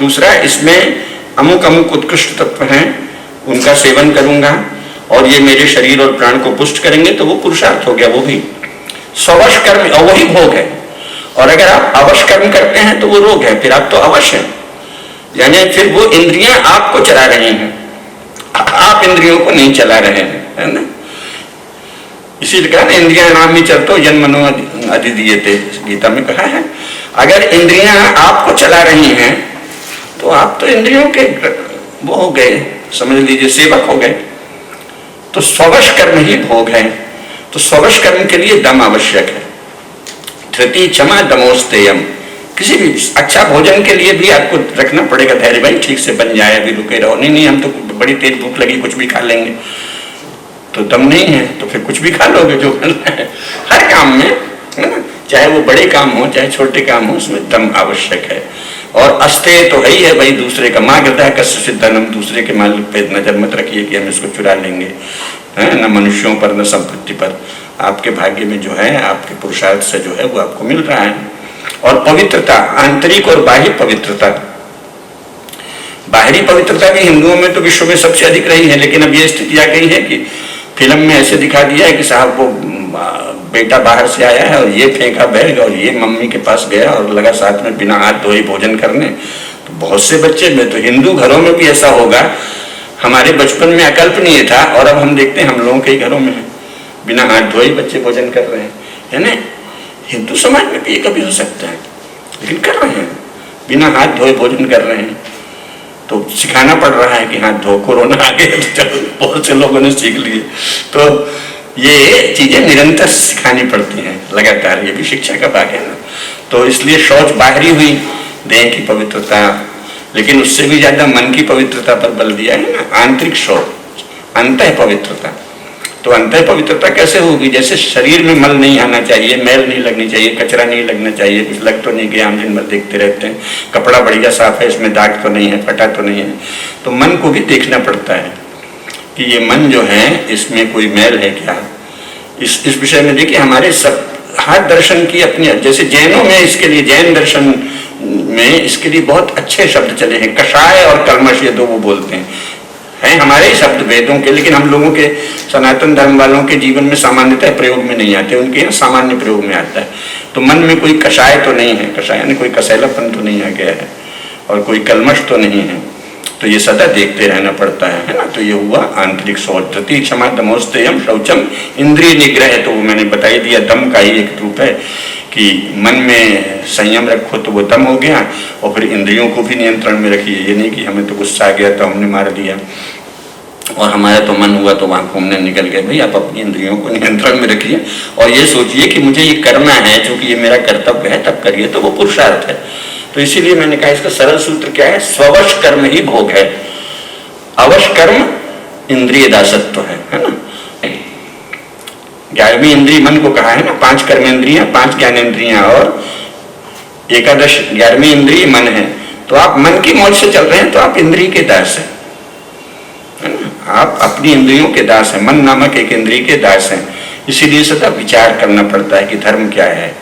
S1: दूसरा इसमें अमुक अमुक उत्कृष्ट तत्व हैं उनका सेवन करूंगा और ये मेरे शरीर और प्राण को पुष्ट करेंगे, तो वो पुरुषार्थ हो गया, वो भी स्ववश कर्म, और वही भोग है। और अगर आप अवश्य कर्म करते हैं तो वो रोग है, फिर आप तो अवश्य हैं, यानी फिर वो इंद्रियां आपको चला रही हैं, आप इंद्रियों को नहीं चला रहे हैं, है ना। इसीलिए कहा ना, इंद्रियां नाम ही चलतो जन मनो अधिदीयते, गीता में कहा है। अगर इंद्रियां आपको चला रही हैं तो आप तो इंद्रियों के वो हो गए, समझ लीजिए सेवक हो गए। तो स्ववश कर्म ही भोग है। तो स्ववश कर्म के लिए दम आवश्यक है। धृति, क्षमा, दमोस्तेयम। किसी भी अच्छा भोजन के लिए भी आपको रखना पड़ेगा धैर्य, भाई ठीक से बन जाए, अभी रुके रहो। नहीं हम तो बड़ी तेज भूख लगी, कुछ भी खा लेंगे, तो दम नहीं है तो फिर कुछ भी खा लोगे जो करना है। हर काम में, है ना, चाहे वो बड़े काम हो चाहे छोटे काम हो, उसमें दम आवश्यक है। और अस्तेय तो है ही है भाई, दूसरे का माँ कहता है कस्य सिद्धनम, दूसरे के माल पे नजर मत रखिए कि हम इसको चुरा लेंगे, है न मनुष्यों पर न संपत्ति पर। आपके भाग्य में जो है, आपके पुरुषार्थ से जो है वो आपको मिल रहा है। और पवित्रता, आंतरिक और बाह्य पवित्रता। बाहरी पवित्रता भी हिंदुओं में तो विश्व में सबसे अधिक रही है, लेकिन अब ये स्थिति आ गई है कि फिल्म में ऐसे दिखा दिया है कि साहब वो बेटा बाहर से आया है और ये फेंका बैग और ये मम्मी के पास गया और लगा साथ में बिना हाथ धोए भोजन करने। तो बहुत से बच्चे में तो हिंदू घरों में भी ऐसा होगा, हमारे बचपन में अकल्पनीय था और अब हम देखते हैं हम लोगों के घरों में बिना हाथ धोए बच्चे भोजन कर रहे हैं, है ना। हिंदू समाज में भी ये कभी हो सकता है, लेकिन कर रहे हैं, बिना हाथ धोए भोजन कर रहे हैं। तो सिखाना पड़ रहा है कि हाथ धो, कोरोना आ गया तो चलो बहुत से लोगों ने सीख लिए। तो ये चीजें निरंतर सिखानी पड़ती हैं लगातार, ये भी शिक्षा का भाग है ना। तो इसलिए शौच बाहरी हुई, देह की पवित्रता, लेकिन उससे भी ज्यादा मन की पवित्रता पर बल दिया है ना, आंतरिक शौच, अंतः पवित्रता। तो अंतः पवित्रता कैसे होगी, जैसे शरीर में मल नहीं आना चाहिए, मैल नहीं लगनी चाहिए, कचरा नहीं लगना चाहिए, कुछ लग तो नहीं गया, हम दिन भर देखते रहते हैं, कपड़ा बढ़िया साफ है, इसमें दाग तो नहीं है, फटा तो नहीं है। तो मन को भी देखना पड़ता है कि ये मन जो है इसमें कोई मैल है क्या। इस विषय में देखिए हमारे सब हाथ दर्शन की अपनी, जैसे जैनों में इसके लिए, जैन दर्शन में इसके लिए बहुत अच्छे शब्द चले हैं, कषाय और कलमश, ये दो वो बोलते हैं हमारे ही शब्द वेदों के, लेकिन हम लोगों के सनातन धर्म वालों के जीवन में सामान्यतः प्रयोग में नहीं आते, उनके यहाँ सामान्य प्रयोग में आता है। तो मन में कोई कषाय तो नहीं है, कषाय यानी कोई कसैलापन तो नहीं आ गया है, और कोई कलमश तो नहीं है। तो ये सदा देखते रहना पड़ता है ना। तो ये हुआ आंतरिक शौच। धृति, क्षमा, दमोस्तेयम, शौचम, इंद्रिय निग्रह, तो वो मैंने बता ही दिया, दम का ही एक रूप है कि मन में संयम रखो तो वो दम हो गया, और फिर इंद्रियों को भी नियंत्रण में रखिए। ये नहीं कि हमें तो गुस्सा आ गया तो हमने मार दिया और हमारा तो मन हुआ तो वहां घूमने निकल गए। भाई आप अपनी इंद्रियों को नियंत्रण में रखिए और ये सोचिए कि मुझे ये करना है, चूंकि ये मेरा कर्तव्य है, तब करिए, तो वो पुरुषार्थ है। तो इसीलिए मैंने कहा इसका सरल सूत्र क्या है, स्ववश कर्म ही भोग है, अवश कर्म इंद्रिय दासत्व है ना। 11वीं इंद्रिय मन को कहा है ना, 5 कर्मेंद्रियां, 5 ज्ञानेंद्रियां और एकादश 11वीं इंद्रिय मन है, तो आप मन की मौज से चल रहे हैं तो आप इंद्रिय के दास हैं, है ना? आप अपनी इंद्रियों के दास हैं, मन नामक एक इंद्रिय के दास हैं। इसीलिए सदा विचार करना पड़ता है कि धर्म क्या है,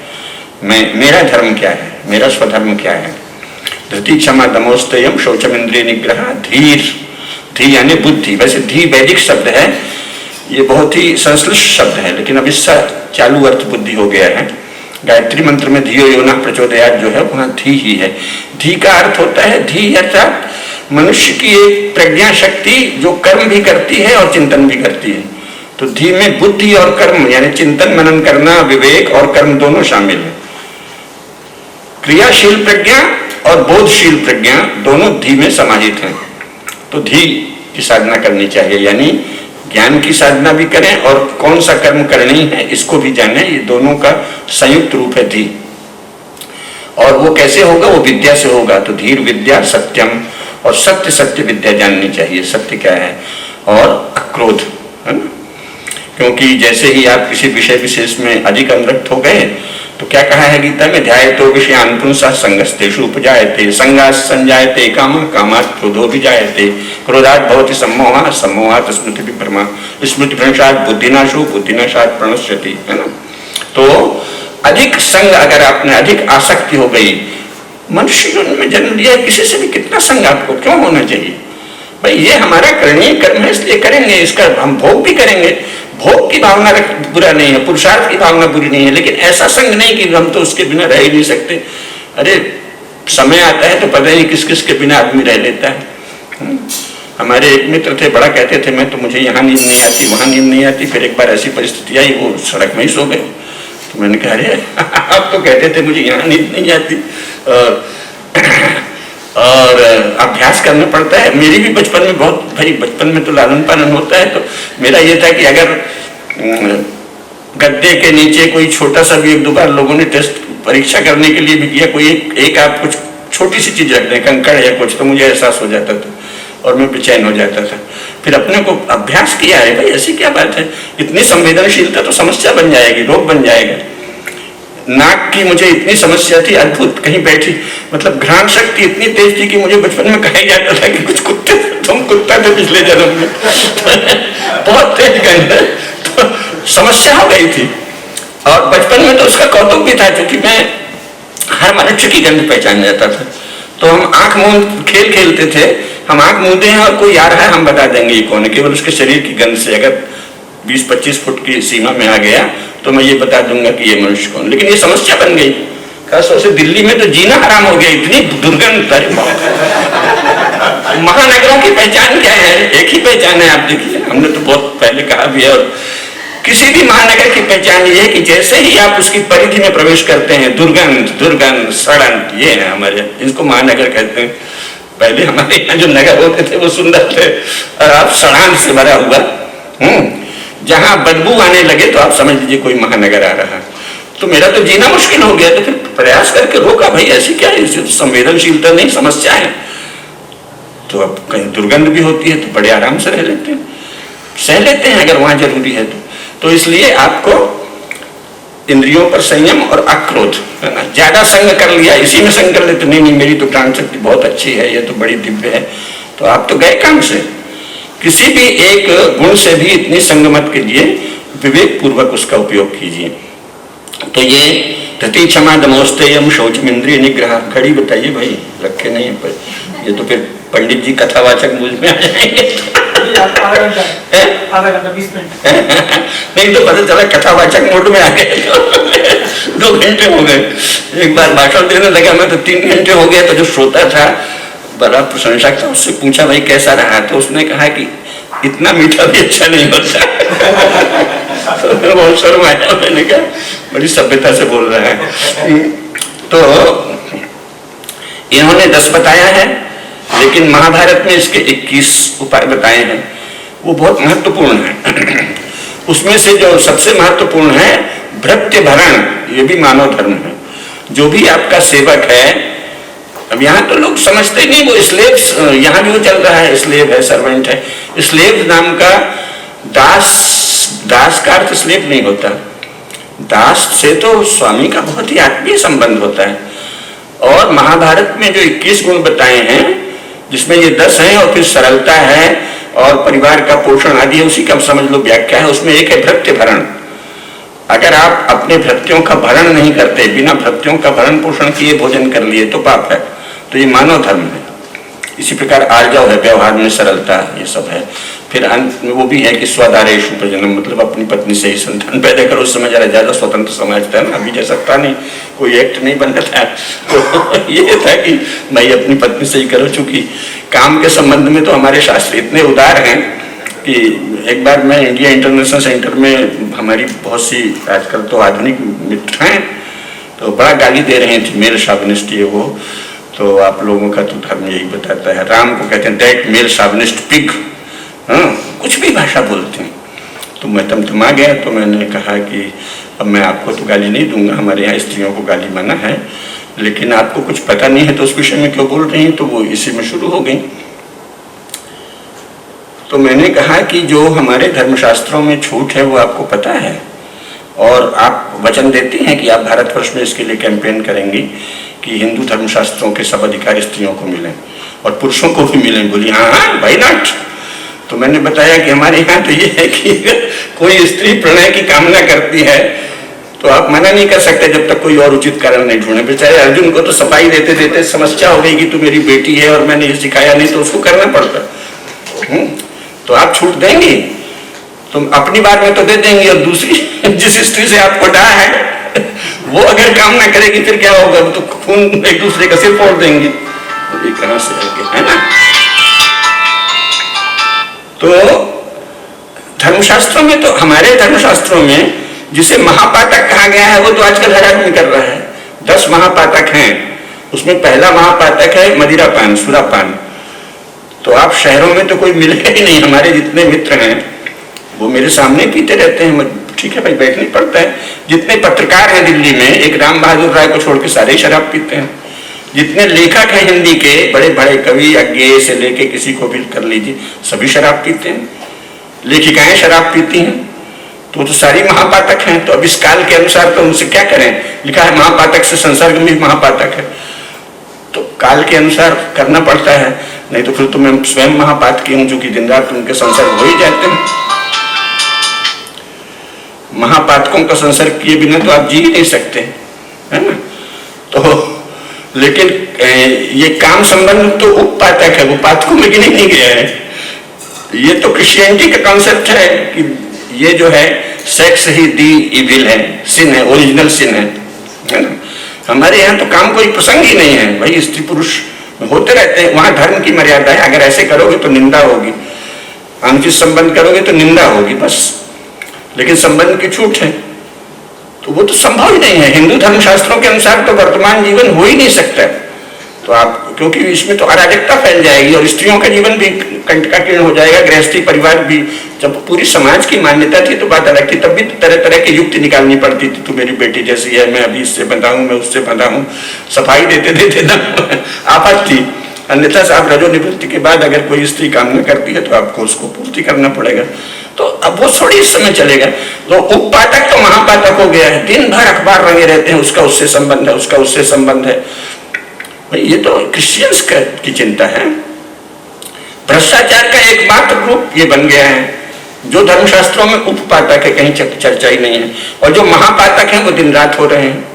S1: मेरा धर्म क्या है, मेरा स्वधर्म क्या है। धृति क्षमा दमोस्तयम शौचम इंद्रिय निग्रह धीर, धी यानी बुद्धि। वैसे धी वैदिक शब्द है, ये बहुत ही संश्लिष्ट शब्द है, लेकिन अब इसका चालू अर्थ बुद्धि हो गया है। गायत्री मंत्र में धियो यो नः प्रचोदयात् जो है वहां धी ही है। धी का अर्थ होता है, धी अर्थात मनुष्य की एक प्रज्ञा शक्ति जो कर्म भी करती है और चिंतन भी करती है। तो धी में बुद्धि और कर्म यानी चिंतन मनन करना, विवेक और कर्म दोनों शामिल है। क्रियाशील प्रज्ञा और बोधशील प्रज्ञा दोनों धी में समाहित हैं। तो धी की साधना करनी चाहिए, यानी ज्ञान की साधना भी करें और कौन सा कर्म करनी है इसको भी जाने। ये दोनों का संयुक्त रूप है धी। और वो कैसे होगा? वो विद्या से होगा। तो धीर विद्या सत्यम, और सत्य सत्य विद्या जाननी चाहिए। सत्य क्या है? और अक्रोध, है ना? क्योंकि जैसे ही आप किसी विषय विशेष में अधिक अनुरक्त हो गए तो क्या कहा है गीता में? ध्यायतो विषयान् पुंसः संगस्तेषु उपजायते, संगात् संजायते कामः, कामात् क्रोधो विजायते, क्रोधात् भवति सम्मोहः, सम्मोहात् स्मृतिविभ्रमः, स्मृतिभ्रंशात् बुद्धिनाशो, बुद्धिनाशात् प्रणश्यति, है ना? तो अधिक संग, अगर आपने अधिक आसक्ति हो गई, मनुष्य जीवन में जन्म लिया, किसी से भी कितना संग आपको क्यों होना चाहिए? भाई ये हमारा करणीय कर्म है, इसलिए करेंगे, इसका हम भोग भी करेंगे। भोग की भावना बुरा नहीं है, पुरुषार्थ की भावना बुरी नहीं है, लेकिन ऐसा संग नहीं कि हम तो उसके बिना रह ही नहीं सकते। अरे समय आता है तो पता नहीं किस किस के बिना आदमी रह लेता है। हमारे एक मित्र थे, बड़ा कहते थे मैं तो, मुझे यहाँ नींद नहीं आती, वहां नींद नहीं आती। फिर एक बार ऐसी परिस्थिति आई, वो सड़क में ही सो गए। तो मैंने कहा अरे आप तो कहते थे मुझे यहाँ नींद नहीं आती। और अभ्यास करना पड़ता है। मेरी भी बचपन में बहुत, भाई बचपन में तो लालन पालन होता है, तो मेरा ये था कि अगर गद्दे के नीचे कोई छोटा सा भी, एक दो बार लोगों ने टेस्ट परीक्षा करने के लिए भी किया, कोई एक आप कुछ छोटी सी चीज रख दें, कंकड़ या कुछ, तो मुझे एहसास हो जाता था और मैं बेचैन हो जाता था। फिर अपने को अभ्यास किया है, भाई ऐसी क्या बात है, इतनी संवेदनशीलता तो समस्या बन जाएगी, रोग बन जाएगा। नाक की मुझे इतनी समस्या थी, अद्भुत, कहीं बैठी, मतलब घ्राण शक्ति इतनी तेज थी कि मुझे बचपन में कहा जाता था कि कुछ कुत्ते, तुम कुत्ता थे पिछले जन्म में। बहुत तेज गंध, तो समस्या हो गई थी। और बचपन में तो उसका कौतुक भी था, क्योंकि मैं हर मनुष्य की गंध पहचान जाता था। तो हम आंख मूंद खेल खेलते थे, हम आंख मूंदे हैं और कोई आ रहा है, हम बता देंगे ये कौन है, केवल उसके शरीर की गंध से। अगर 20-25 फुट की सीमा में आ गया तो मैं ये बता दूंगा कि ये मनुष्य कौन। लेकिन ये समस्या बन गई, खासतौर से दिल्ली में तो जीना हराम हो गया, इतनी दुर्गंध। महानगरों की पहचान क्या है? एक ही पहचान है, आप देखिए, हमने तो बहुत पहले कहा भी है। और किसी भी महानगर की पहचान ये है कि जैसे ही आप उसकी परिधि में प्रवेश करते हैं, दुर्गंध, सड़न, ये है हमारे, इसको महानगर कहते हैं। पहले हमारे यहाँ जो नगर होते थे वो सुंदर थे, और आप सड़ान से भरा हुआ, जहां बदबू आने लगे तो आप समझ लीजिए कोई महानगर आ रहा है। तो मेरा तो जीना मुश्किल हो गया। तो फिर प्रयास करके रोका, भाई ऐसी क्या है, संवेदनशीलता नहीं, समस्या है। तो अब कहीं दुर्गंध भी होती है तो बड़े आराम से रह लेते हैं, सह लेते हैं अगर वहां जरूरी है तो इसलिए आपको इंद्रियों पर संयम और अक्रोध, है ना। ज्यादा संग कर लिया, इसी में संग कर लेते, नहीं मेरी तो प्राण शक्ति बहुत अच्छी है, ये तो बड़ी दिव्य है, तो आप तो गए काम से। किसी भी एक गुण से भी इतनी संग मत कीजिए, विवेक पूर्वक उसका उपयोग कीजिए। तो ये धृति क्षमा दमोस्तयम शौचम इंद्रिय निग्रह, घड़ी बताइए भाई, रखे नहीं है पर ये तो फिर पंडित जी कथावाचक मुझ में आ जाएंगे।
S2: आधा घंटा 20 मिनट
S1: नहीं तो पता चला कथावाचक मोड में आ गए, 2 घंटे हो गए। एक बार भाषण देने लगा मैं तो 3 घंटे हो गए। तो जो श्रोता था बड़ा प्रशंसक था, उससे पूछा भाई कैसा रहा, तो उसने कहा कि इतना मीठा भी अच्छा नहीं होता। तो बहुत शर्म आया, मैंने कहा बड़ी सभ्यता से बोल रहा है। तो इन्होंने 10 बताया है, लेकिन महाभारत में इसके 21 उपाय बताए हैं, वो बहुत महत्वपूर्ण है। उसमें से जो सबसे महत्वपूर्ण है भृत्य भरण, ये भी मानव धर्म है। जो भी आपका सेवक है, अब यहाँ तो लोग समझते नहीं, वो स्लेव, यहाँ भी वो चल रहा है, स्लेव है, सर्वेंट है। स्लेव नाम का दास का अर्थ स्लेव नहीं होता। दास से तो स्वामी का बहुत ही आत्मीय संबंध होता है। और महाभारत में जो 21 गुण बताए हैं, जिसमें ये 10 हैं और फिर सरलता है और परिवार का पोषण आदि है, उसी का समझ लो व्याख्या है। उसमें एक है भृत्य भरण। अगर आप अपने भृत्यों का भरण नहीं करते, बिना भृत्यों का भरण पोषण किए भोजन कर लिए तो पाप है। तो ये मानव धर्म है। इसी प्रकार आर्जव है, व्यवहार में सरलता, ये सब है। फिर अंत में वो भी है कि स्वदारेषु प्रजनम, मतलब अपनी पत्नी से ही संतान पैदा करो। उस समय जरा ज्यादा स्वतंत्र समाज था ना, अभी जैसा था नहीं, कोई एक्ट नहीं बना था। तो ये था कि भाई अपनी पत्नी से ही करो। चूंकि काम के संबंध में तो हमारे शास्त्र इतने उदार हैं कि एक बार मैं इंडिया इंटरनेशनल सेंटर में, हमारी बहुत सी आजकल तो आधुनिक मित्र हैं, तो बड़ा गाली दे रहे थे, मेल शावनिस्ट ये वो। तो आप लोगों का तो धर्म यही बताता है, राम को कहते हैं दैट मेल शावनिस्ट पिग, कुछ भी भाषा बोलते हैं। तो मैं तमतमा गया। तो मैंने कहा कि अब मैं आपको तो गाली नहीं दूंगा, हमारे यहाँ स्त्रियों को गाली मना है, लेकिन आपको कुछ पता नहीं है तो उस विषय में क्यों बोल रही हैं। तो वो इसी में शुरू हो गई। तो मैंने कहा कि जो हमारे धर्मशास्त्रों में छूट है वो आपको पता है, और आप वचन देती हैं कि आप भारतवर्ष में इसके लिए कैंपेन करेंगी कि हिंदू धर्मशास्त्रों के सब अधिकार स्त्रियों को मिलें और पुरुषों को भी मिलें। बोली हाँ हाँ व्हाई नॉट। तो मैंने बताया कि हमारे यहाँ तो ये है कि कोई स्त्री प्रणय की कामना करती है तो आप मना नहीं कर सकते जब तक कोई और उचित कारण नहीं ढूंढे। बेचारे अर्जुन को तो सफाई देते देते समस्या हो गई कि तू मेरी बेटी है और मैंने ये सिखाया नहीं, तो उसको करना पड़ता। तो आप छूट देंगी, तुम अपनी बात में तो दे देंगी, और दूसरी जिस स्त्री से आपको डर है वो अगर काम ना करेगी फिर क्या होगा? तो खून एक दूसरे का सिर फोड़ देंगे। ये कहां से है ना? तो धर्मशास्त्रों में, तो हमारे धर्मशास्त्रों में जिसे महापातक कहा गया है वो तो आजकल हर आदमी कर रहा है। 10 महापातक हैं, उसमें पहला महापातक है मदिरापान, सुरापान। तो आप शहरों में तो कोई मिलेगा ही नहीं। हमारे जितने मित्र हैं वो मेरे सामने पीते रहते हैं। ठीक है भाई, बैठना पड़ता है। जितने पत्रकार हैं दिल्ली में, एक राम बहादुर राय को छोड़ के सारे शराब पीते हैं। जितने लेखक हैं हिंदी के, बड़े बड़े कवि, अज्ञेय से लेके किसी को भी कर लीजिए, सभी शराब पीते हैं। लेखिकाएं शराब पीती हैं, तो सारी महापातक हैं। तो अब इस काल के अनुसार तो उनसे क्या करें? लिखा है महापातक से संसर्ग में महापातक है, तो काल के अनुसार करना पड़ता है। नहीं तो फिर तो मैं स्वयं महापातकी हूं, जो कि दिन रात उनके संसर्ग हो ही जाते हैं। महापातकों का संसर्ग किए बिना तो आप जी ही नहीं सकते, है ना? तो लेकिन ये काम संबंध तो उपपातक है, वो पातकों में गिने नहीं गया है। ये तो क्रिश्चियनिटी का कॉन्सेप्ट है कि ये जो है सेक्स ही दी इविल है, सिन है, ओरिजिनल सिन है ना? हमारे यहाँ तो काम कोई प्रसंग ही नहीं है भाई। स्त्री पुरुष होते रहते हैं, वहां धर्म की मर्यादा है। अगर ऐसे करोगे तो निंदा होगी, अनुचित संबंध करोगे तो निंदा होगी, बस। लेकिन संबंध की छूट है, तो वो तो संभव ही नहीं है। हिंदू धर्मशास्त्रों के अनुसार तो वर्तमान जीवन हो ही नहीं सकता। तो आप, क्योंकि इसमें तो अराजकता फैल जाएगी और स्त्रियों का जीवन भी कंटकाकीर्ण हो जाएगा, गृहस्थी परिवार भी। जब पूरी समाज की मान्यता थी तो बात अलग थी, तब भी तरह तरह की युक्ति निकालनी पड़ती थी। तू मेरी बेटी जैसी है, मैं अभी इससे बंधा हूं, मैं उससे बंधा हूं, सफाई देते देते दम आफत थी। अन्यथा साहब रजोनिवृत्ति के बाद अगर कोई स्त्री कामना करती है तो आपको उसको पूर्ति करना पड़ेगा। तो अब वो थोड़ी इस समय चलेगा। तो उपपातक तो महापातक हो गया है, दिन भर अखबार रंगे रहते हैं, उसका उससे संबंध है, उसका उससे संबंध है। ये तो क्रिश्चियंस की चिंता है। भ्रष्टाचार का एकमात्र रूप ये बन गया है। जो धर्मशास्त्रों में उपपातक है कहीं चर्चा ही नहीं है, और जो महापातक है वो दिन रात हो रहे हैं।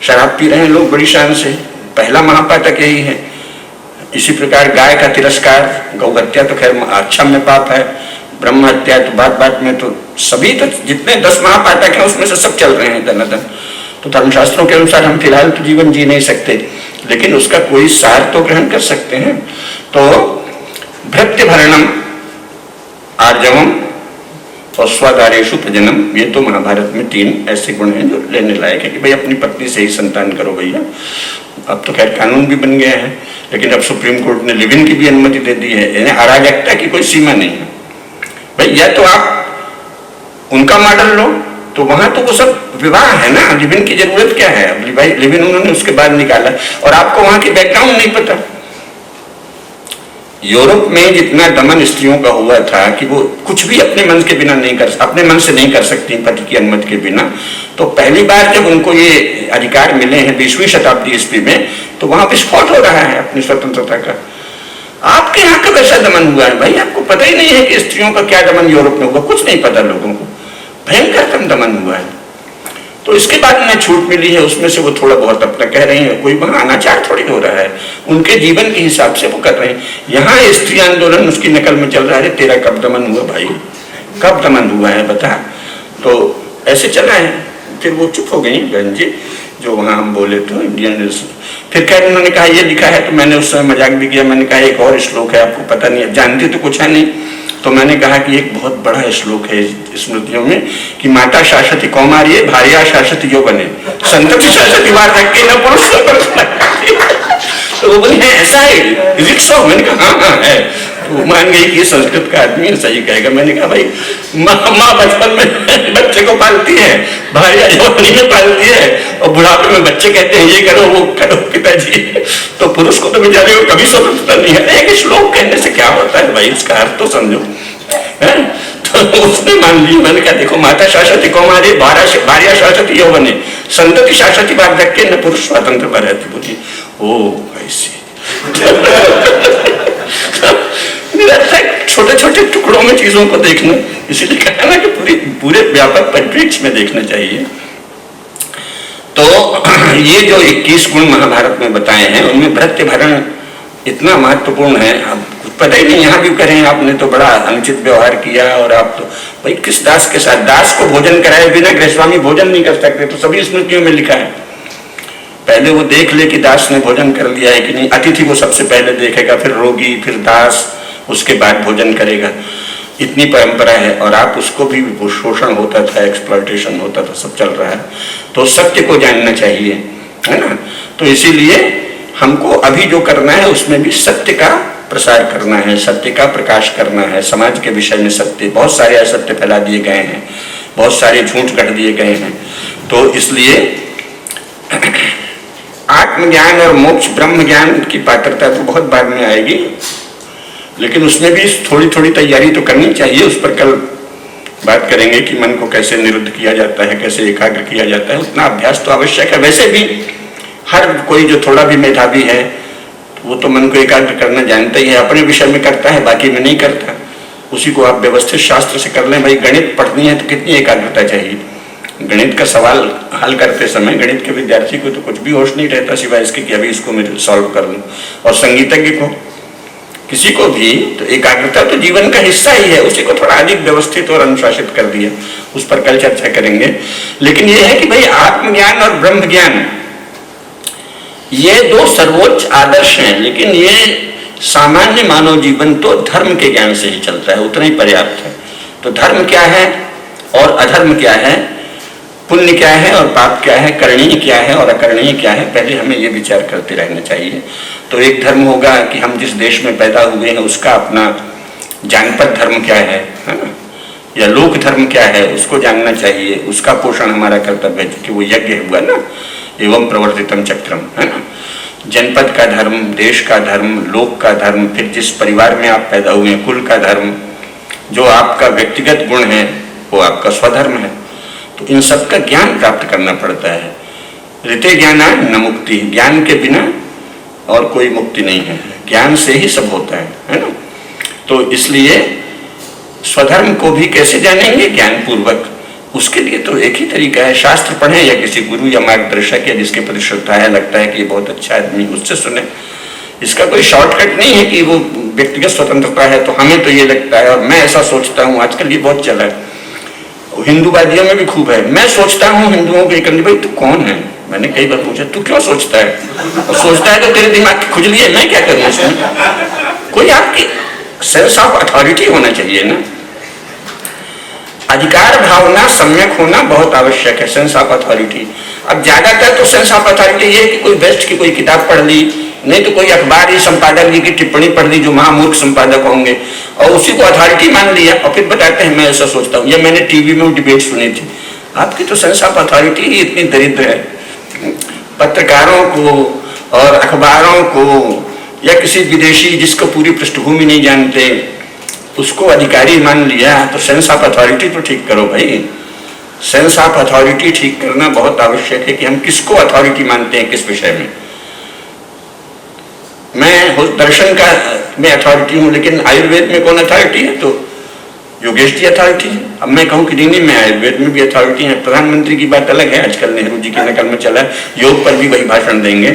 S1: शराब पी रहे हैं लोग बड़ी शान से, पहला महापातक यही है। इसी प्रकार गाय का तिरस्कार, गौ हत्या तो खैर अक्षम्य पाप है, ब्रह्म हत्या तो बात बात में, तो सभी तो जितने 10 महापातक हैं उसमें से सब चल रहे हैं दनादन। तो धर्मशास्त्रों के अनुसार हम फिलहाल तो जीवन जी नहीं सकते, लेकिन उसका कोई सार तो ग्रहण कर सकते हैं। तो भृत्य भरणम, आर्जवम और स्वदारेषु प्रजनम, ये तो महाभारत में 3 ऐसे गुण हैं जो लेने लायक है कि भाई अपनी पत्नी से ही संतान करो भैया। अब तो खैर कानून भी बन गया है, लेकिन अब सुप्रीम कोर्ट ने लिव इन की भी अनुमति दे दी है। यानी अराजकता की कोई सीमा नहीं है भाई। या तो आप उनका मॉडल लो, तो वहां तो वो सब विवाह है ना, लिव इन की जरूरत क्या है? अब भाई लिव इन उन्होंने उसके बाद निकाला, और आपको वहां की बैकग्राउंड नहीं पता। यूरोप में जितना दमन स्त्रियों का हुआ था कि वो कुछ भी अपने मन के बिना नहीं कर, अपने मन से नहीं कर सकती पति की अनुमति के बिना, तो पहली बार जब उनको ये अधिकार मिले हैं 20वीं शताब्दी ईस्वी में, तो वहां विस्फोट हो रहा है अपनी स्वतंत्रता का। आपके यहाँ कब ऐसा दमन हुआ है भाई? आपको पता ही नहीं है कि स्त्रियों का क्या दमन यूरोप में हुआ, कुछ नहीं पता लोगों को, भयंकर दमन हुआ है। तो इसके बाद उन्हें छूट मिली है, उसमें से वो थोड़ा बहुत अपना कह रहे हैं, कोई वहां अनाचार थोड़ी हो रहा है, उनके जीवन के हिसाब से वो कर रहे हैं। यहाँ स्त्री आंदोलन उसकी नकल में चल रहा है, तेरा कब दमन हुआ भाई, कब दमन हुआ है बता। तो ऐसे चला है। फिर वो चुप हो गई बहन जी, जो वहां हम बोले तो इंडियन। फिर खैर उन्होंने कहा ये लिखा है, तो मैंने उस समय मजाक भी किया, मैंने कहा एक और श्लोक है, आपको पता नहीं है, जानती तो कुछ है नहीं। तो मैंने कहा कि एक बहुत बड़ा श्लोक है स्मृतियों में कि माता शासति कौमार्ये भार्या शासति यौवने संतति शासति वार्धक्ये न पुरुष। तो वो बोले ऐसा है, इज इट सो? मैंने कहा हाँ है। तो वो मान गई कि संस्कृत का आदमी सही कहेगा। मैंने कहा भाई माँ बचपन में बच्चे को पालती है, भार्या जवानी में पालती है, और बुढ़ापे में बच्चे कहते हैं ये करो वो करो पिताजी। तो पुरुष को तो बेचारे को कभी स्वतंत्रता नहीं है। एक श्लोक कहने से क्या होता है भाई, इसका अर्थ तो समझो है? तो उसने मान ली। मैंने कहा देखो माता शासति कौमार्ये भार्या शासति यौवने संतति शासति वार्धक्ये न पुरुष स्वतंत्र रहती। बोली ओ ऐसे छोटे छोटे टुकड़ों में चीजों को देखना, इसीलिए कहा ना कि पूरे व्यापक परिप्रेक्ष्य में देखना चाहिए। तो ये जो 21 गुण महाभारत में बताए हैं, उनमें भृत्य भरण इतना महत्वपूर्ण है। अब कुछ पता ही नहीं, यहाँ भी करें आपने तो बड़ा अनुचित व्यवहार किया, और आप तो भाई किस दास के साथ, दास को भोजन कराए बिना गृहस्वामी भोजन नहीं कर सकते, तो सभी स्मृतियों में लिखा है। पहले वो देख ले कि दास ने भोजन कर लिया है कि नहीं, अतिथि को सबसे पहले देखेगा, फिर रोगी, फिर दास, उसके बाद भोजन करेगा। इतनी परंपरा है, और आप उसको भी शोषण होता था, एक्सप्लॉयटेशन होता था, सब चल रहा है। तो सत्य को जानना चाहिए, है ना। तो इसीलिए हमको अभी जो करना है उसमें भी सत्य का प्रसार करना है, सत्य का प्रकाश करना है। समाज के विषय में सत्य, बहुत सारे असत्य फैला दिए गए हैं, बहुत सारे झूठ गढ़ दिए गए हैं। तो इसलिए आत्मज्ञान और मोक्ष ब्रह्म ज्ञान की पात्रता तो बहुत बाद में आएगी, लेकिन उसमें भी थोड़ी थोड़ी तैयारी तो करनी चाहिए। उस पर कल बात करेंगे कि मन को कैसे निरुद्ध किया जाता है, कैसे एकाग्र किया जाता है। उतना अभ्यास तो आवश्यक है। वैसे भी हर कोई जो थोड़ा भी मेधावी है वो तो मन को एकाग्र करना जानता ही है, अपने विषय में करता है, बाकी में नहीं करता। उसी को आप व्यवस्थित शास्त्र से कर लें। भाई गणित पढ़नी है तो कितनी एकाग्रता चाहिए। गणित का सवाल हल करते समय गणित के विद्यार्थी को तो कुछ भी होश नहीं रहता सिवाय इसके कि अभी इसको मैं सॉल्व कर लूं। और संगीतज्ञ को, किसी को भी, तो एकाग्रता तो जीवन का हिस्सा ही है। उसी को थोड़ा अधिक व्यवस्थित और अनुशासित कर दिया, उस पर कल चर्चा करेंगे। लेकिन यह है कि भाई आत्मज्ञान और ब्रह्म ज्ञान ये दो सर्वोच्च आदर्श हैं, लेकिन ये सामान्य मानव जीवन तो धर्म के ज्ञान से ही चलता है, उतना ही पर्याप्त है। तो धर्म क्या है और अधर्म क्या है, पुण्य क्या है और पाप क्या है, करणीय क्या है और अकरणीय क्या है, पहले हमें ये विचार करते रहना चाहिए। तो एक धर्म होगा कि हम जिस देश में पैदा हुए हैं उसका अपना जानपद धर्म क्या है ना, या लोक धर्म क्या है, उसको जानना चाहिए। उसका पोषण हमारा कर्तव्य है कि वो यज्ञ हुआ ना, एवं प्रवर्तितम चक्रम, है ना। जनपद का धर्म, देश का धर्म, लोक का धर्म, फिर जिस परिवार में आप पैदा हुए हैं कुल का धर्म, जो आपका व्यक्तिगत गुण है वो आपका स्वधर्म है। तो इन सब का ज्ञान प्राप्त करना पड़ता है। ऋते ज्ञाना न मुक्ति, ज्ञान के बिना और कोई मुक्ति नहीं है, ज्ञान से ही सब होता है ना। तो इसलिए स्वधर्म को भी कैसे जानेंगे, ज्ञान पूर्वक। उसके लिए तो एक ही तरीका है, शास्त्र पढ़ें या किसी गुरु या मार्गदर्शक या जिसके प्रति श्रद्धा है, लगता है कि ये बहुत अच्छा आदमी, उससे सुने। इसका कोई शॉर्टकट नहीं है कि वो व्यक्तिगत स्वतंत्रता है तो हमें तो ये लगता है और मैं ऐसा सोचता हूँ। आजकल ये बहुत चला है, हिंदूवादियों में भी खूब है। मैं सोचता हूँ हिंदुओं को करने, भाई तू कौन है? मैंने कई बार पूछा तू क्यों सोचता है, और सोचता है तो तेरे दिमाग की खुजली है, मैं क्या करूँ उसमें? कोई आपकी सेंस ऑफ अथॉरिटी होना चाहिए ना। अधिकार भावना सम्यक होना बहुत आवश्यक है, सेंस ऑफ अथॉरिटी। अब ज्यादातर तो सेंस ऑफ अथॉरिटी ये कि कोई बेस्ट की कोई किताब पढ़ ली, नहीं तो कोई अखबार ही संपादक जी की टिप्पणी पढ़ ली जो महामूर्ख संपादक होंगे, और उसी को अथॉरिटी मान लिया और फिर बताते हैं मैं ऐसा सोचता हूँ, या मैंने टीवी में डिबेट सुनी थी। आपकी तो सेंस ऑफ अथॉरिटी ही इतनी दरिद्र है। पत्रकारों को और अखबारों को या किसी विदेशी जिसको पूरी पृष्ठभूमि नहीं जानते उसको अधिकारी मान लिया, तो सेंस ऑफ अथॉरिटी तो ठीक करो भाई। सेंस ऑफ अथॉरिटी ठीक करना बहुत आवश्यक है कि हम किसको अथॉरिटी मानते हैं किस विषय में। मैं दर्शन का मैं अथॉरिटी हूं, लेकिन आयुर्वेद में कौन अथॉरिटी है? तो योगेश जी अथॉरिटी है। अब मैं कहूं कि नहीं मैं आयुर्वेद में भी अथॉरिटी है। प्रधानमंत्री की बात अलग है, आजकल नेहरू जी की नकल में चला है, योग पर भी वही भाषण देंगे,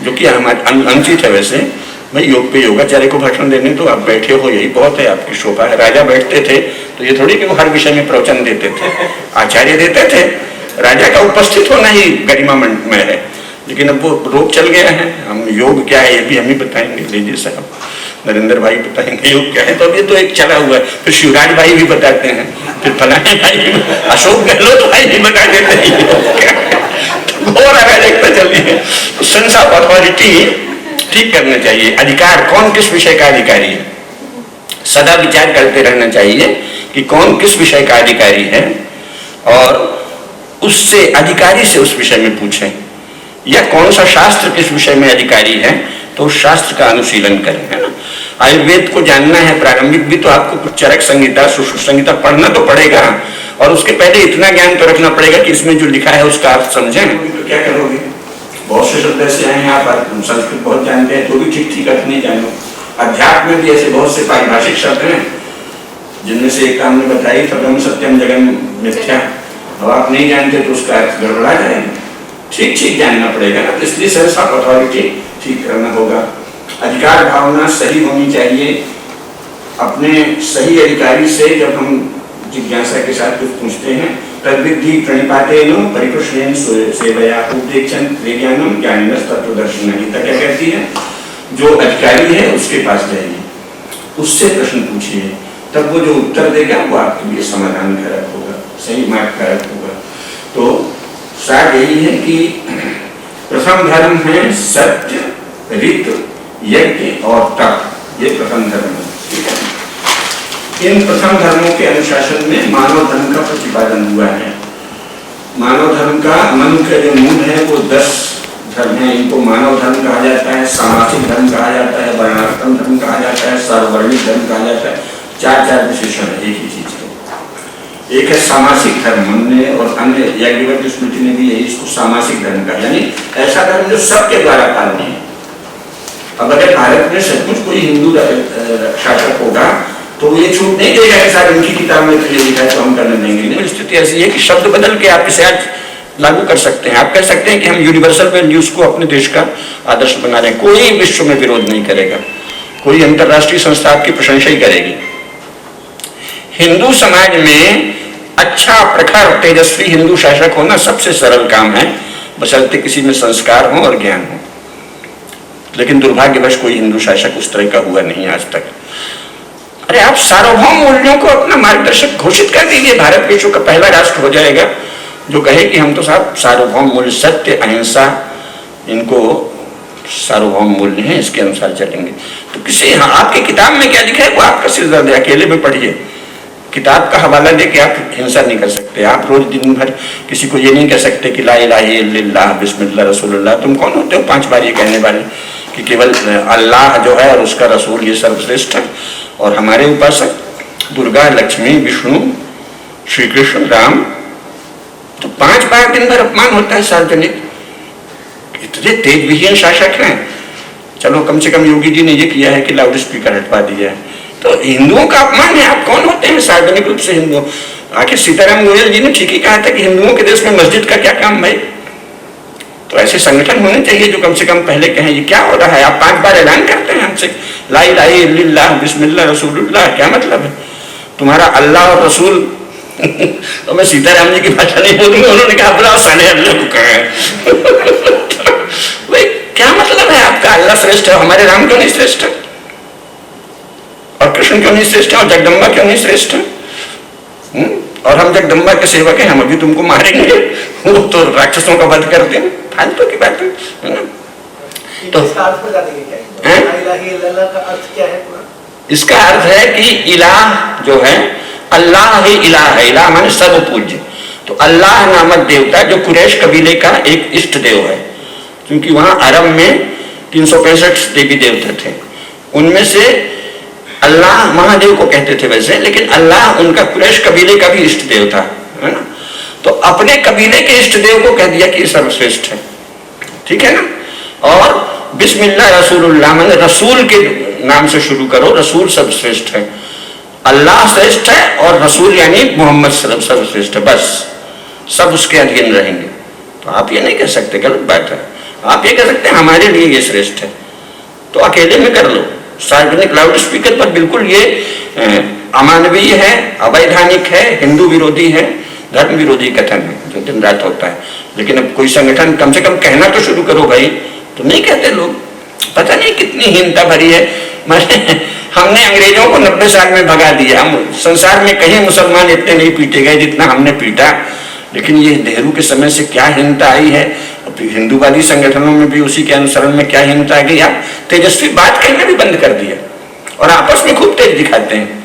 S1: जो कि हमारे अनुचित है। वैसे भाई योग पे योगाचार्य को भाषण देने तो आप बैठे हो, यही बहुत है, आपकी शोभा है। राजा बैठते थे तो ये थोड़ी कि वो हर विषय में प्रवचन देते थे, आचार्य देते थे। राजा का उपस्थित होना ही गरिमामय है। लेकिन अब वो रोग चल गया है। हम योग क्या है ये भी हम ही बताएंगे, लीजिए साहब, नरेंद्र भाई बताएंगे योग क्या है। तो अभी तो एक चला हुआ है, फिर शिवराज भाई भी बताते हैं, फिर फलाने भाई, अशोक गहलोत भाई भी बता देते हैं। घोर अराजकता चल रही है। तो सेंस ऑफ अथॉरिटी ठीक करना चाहिए। अधिकार, कौन किस विषय का अधिकारी है, सदा विचार करते रहना चाहिए कि कौन किस विषय का अधिकारी है, और उससे अधिकारी से उस विषय में पूछें, या कौन सा शास्त्र किस विषय में अधिकारी है तो उस शास्त्र का अनुशीलन करें, है ना। आयुर्वेद को जानना है प्रारंभिक भी तो आपको कुछ चरक संहिता, सुश्रुत संहिता पढ़ना तो पड़ेगा, और उसके पहले इतना ज्ञान तो रखना पड़ेगा कि इसमें जो लिखा है उसका अर्थ समझें। तो क्या करोगे, बहुत से शब्द ऐसे आए हैं, आप संस्कृत बहुत जानते हैं तो भी ठीक ठीक अर्थ नहीं जानो। अध्यात्म में भी ऐसे बहुत से पारिभाषिक शब्द हैं, जिनमें से एक काम ने बताई ब्रह्म सत्यम जगन मिथ्या। अब आप नहीं जानते तो उसका अर्थ गड़बड़ा जाएगा। ठीक ठीक जानना पड़ेगा ना। तो इसलिए सेंस ऑफ अथॉरिटी ठीक करना होगा। अधिकार भावना सही होनी चाहिए। अपने सही अधिकारी से जब हम जिज्ञासा के साथ कुछ पूछते हैं, तद्विद्धि प्रणिपातेन परिप्रश्नेन सेवया उपदेक्षं ज्ञानम ज्ञानिनस् तत्त्वदर्शिनः। गीता क्या कहती है? जो अधिकारी है उसके पास जाइए, उससे प्रश्न पूछिए, तब वो जो उत्तर देगा वो आपके लिए समाधान कारक होगा, सही मार्ग कारक होगा। तो सार यही है कि प्रथम धर्म है सत्य, ऋत, यज्ञ और तप। ये प्रथम धर्म है। इन प्रथम धर्मों के अनुशासन में मानव धर्म का प्रतिपादन हुआ है। मानव धर्म का मन का जो मूल है वो 10 धर्म है। इनको मानव धर्म कहा जाता है, सामाजिक धर्म कहा जाता है, वर्णाश्रम धर्म कहा जाता है, सार्ववर्णिक धर्म कहा जाता है। 4 विशेषण है एक ही चीज के। एक है सामाजिक धर्म, हमने और अन्य याज्ञवल्क्य स्मृति ने भी यही इसको सामाजिक धर्म कहा, यानी ऐसा धर्म जो सबके द्वारा पालनीय है। अब अगर भारत में सचमुच कोई हिंदू शासक होगा तो ये छूट नहीं देगा कि साहब इनकी किताब में तो ये लिखा है तो हम करने देंगे नहीं। स्थिति ऐसी है कि शब्द बदल के आप इसे आज लागू कर सकते हैं। आप कह सकते हैं कि हम यूनिवर्सल वैल्यूज को अपने देश का आदर्श बना रहे हैं। कोई विश्व में विरोध नहीं करेगा, कोई अंतरराष्ट्रीय संस्था आपकी प्रशंसा ही करेगी। हिंदू समाज में अच्छा, प्रखर, तेजस्वी हिंदू शासक होना सबसे सरल काम है, बशर्ते किसी में संस्कार हो और ज्ञान हो। लेकिन दुर्भाग्यवश कोई हिंदू शासक उस तरह का हुआ नहीं आज तक। अरे आप सार्वभौम मूल्यों को अपना मार्गदर्शक घोषित कर दीजिए, भारत विश्व का पहला राष्ट्र हो जाएगा जो कहे कि हम तो साहब सार्वभौम मूल्य, सत्य, अहिंसा, इनको सार्वभौम मूल्य हैं, इसके अनुसार चलेंगे। तो किसी आपकी किताब में क्या लिखा है वो आपका सिर दर्द है, अकेले में पढ़िए। किताब का हवाला देके आप हिंसा नहीं कर सकते। आप रोज दिन भर किसी को ये नहीं कह सकते कि ला इलाहा इल्लल्लाह बिस्मिल्लाह रसूलुल्लाह। तुम कौन होते हो 5 बार ये कहने वाले कि केवल अल्लाह जो है और उसका रसूल ये सर्वश्रेष्ठ है, और हमारे उपासक दुर्गा, लक्ष्मी, विष्णु, श्री कृष्ण, राम। तो 5 बार दिन भर अपमान होता है सार्वजनिक। इतने तेज विहीन शासक हैं। चलो कम से कम योगी जी ने ये किया है कि लाउड स्पीकर हटवा दिया है। तो हिंदुओं का अपमान है। आप कौन होते हैं सार्वजनिक रूप से हिंदू? आखिर सीताराम गोयल जी ने ठीक ही कहा था कि हिंदुओं के देश में मस्जिद का क्या काम भाई। तो ऐसे संगठन होने चाहिए जो कम से कम पहले कहें ये क्या हो रहा है। आप 5 बार ऐलान करते हैं हमसे ला इलाहा इल्लल्लाह बिस्मिल्लाह रसूलुल्लाह, क्या मतलब है तुम्हारा अल्लाह और रसूल? तो मैं सीताराम जी की भाषा नहीं बोलूंगा, उन्होंने कहा बुलाओ साले अल्लाह को कहा है। भाई क्या मतलब है आपका? अल्लाह श्रेष्ठ है, हमारे राम क्यों नहीं श्रेष्ठ है? और कृष्ण क्यों नहीं श्रेष्ठ है? और जगदम्बा क्यों नहीं श्रेष्ठ है? और हम जगदम्बा के सेवक हैं, हम अभी तुमको मारेंगे, वो तो राक्षसों का वध करते हैं। फालतू की बात है ना। तो इसका अर्थ है कि इलाह जो है, अल्लाह ही इलाह है। इलाह माने सर्व पूज्य। तो अल्लाह नामक देवता जो कुरैश कबीले का एक इष्ट देव है, क्योंकि वहां अरब में 365 देवी देवता थे, उनमें से अल्लाह महादेव को कहते थे वैसे, लेकिन अल्लाह उनका कुरैश कबीले का भी इष्ट देव था। है ना। तो अपने कबीले के इष्ट देव को कह दिया कि ये सर्वश्रेष्ठ है, ठीक है ना। और बिस्मिल्लाह रसूलुल्लाह, मैंने रसूल के नाम से शुरू करो, रसूल सर्वश्रेष्ठ है, अल्लाह श्रेष्ठ है और रसूल यानी मोहम्मद सर्वश्रेष्ठ है, बस सब उसके अधीन रहेंगे। तो आप ये नहीं कह सकते, गलत बात है। आप ये कह सकते हैं हमारे लिए ये श्रेष्ठ है, तो अकेले में कर लो, सार्वजनिक लाउड स्पीकर पर बिल्कुल ये अमानवीय है, अवैधानिक है, हिंदू विरोधी है, धर्म विरोधी कथन है जो दिन रात होता है। लेकिन अब कोई संगठन कम से कम कहना तो शुरू करो भाई, तो नहीं कहते लोग। पता नहीं कितनी हीनता भरी है। हमने अंग्रेजों को 90 साल में भगा दिया, हम संसार में कहीं मुसलमान इतने नहीं पीटे गए जितना हमने पीटा। लेकिन ये नेहरू के समय से क्या हीनता आई है, हिंदूवादी संगठनों में भी उसी के अनुसरण में क्या हीनता आ गई। आप तेजस्वी बात कहना भी बंद कर दिया और आपस में खूब तेज दिखाते हैं,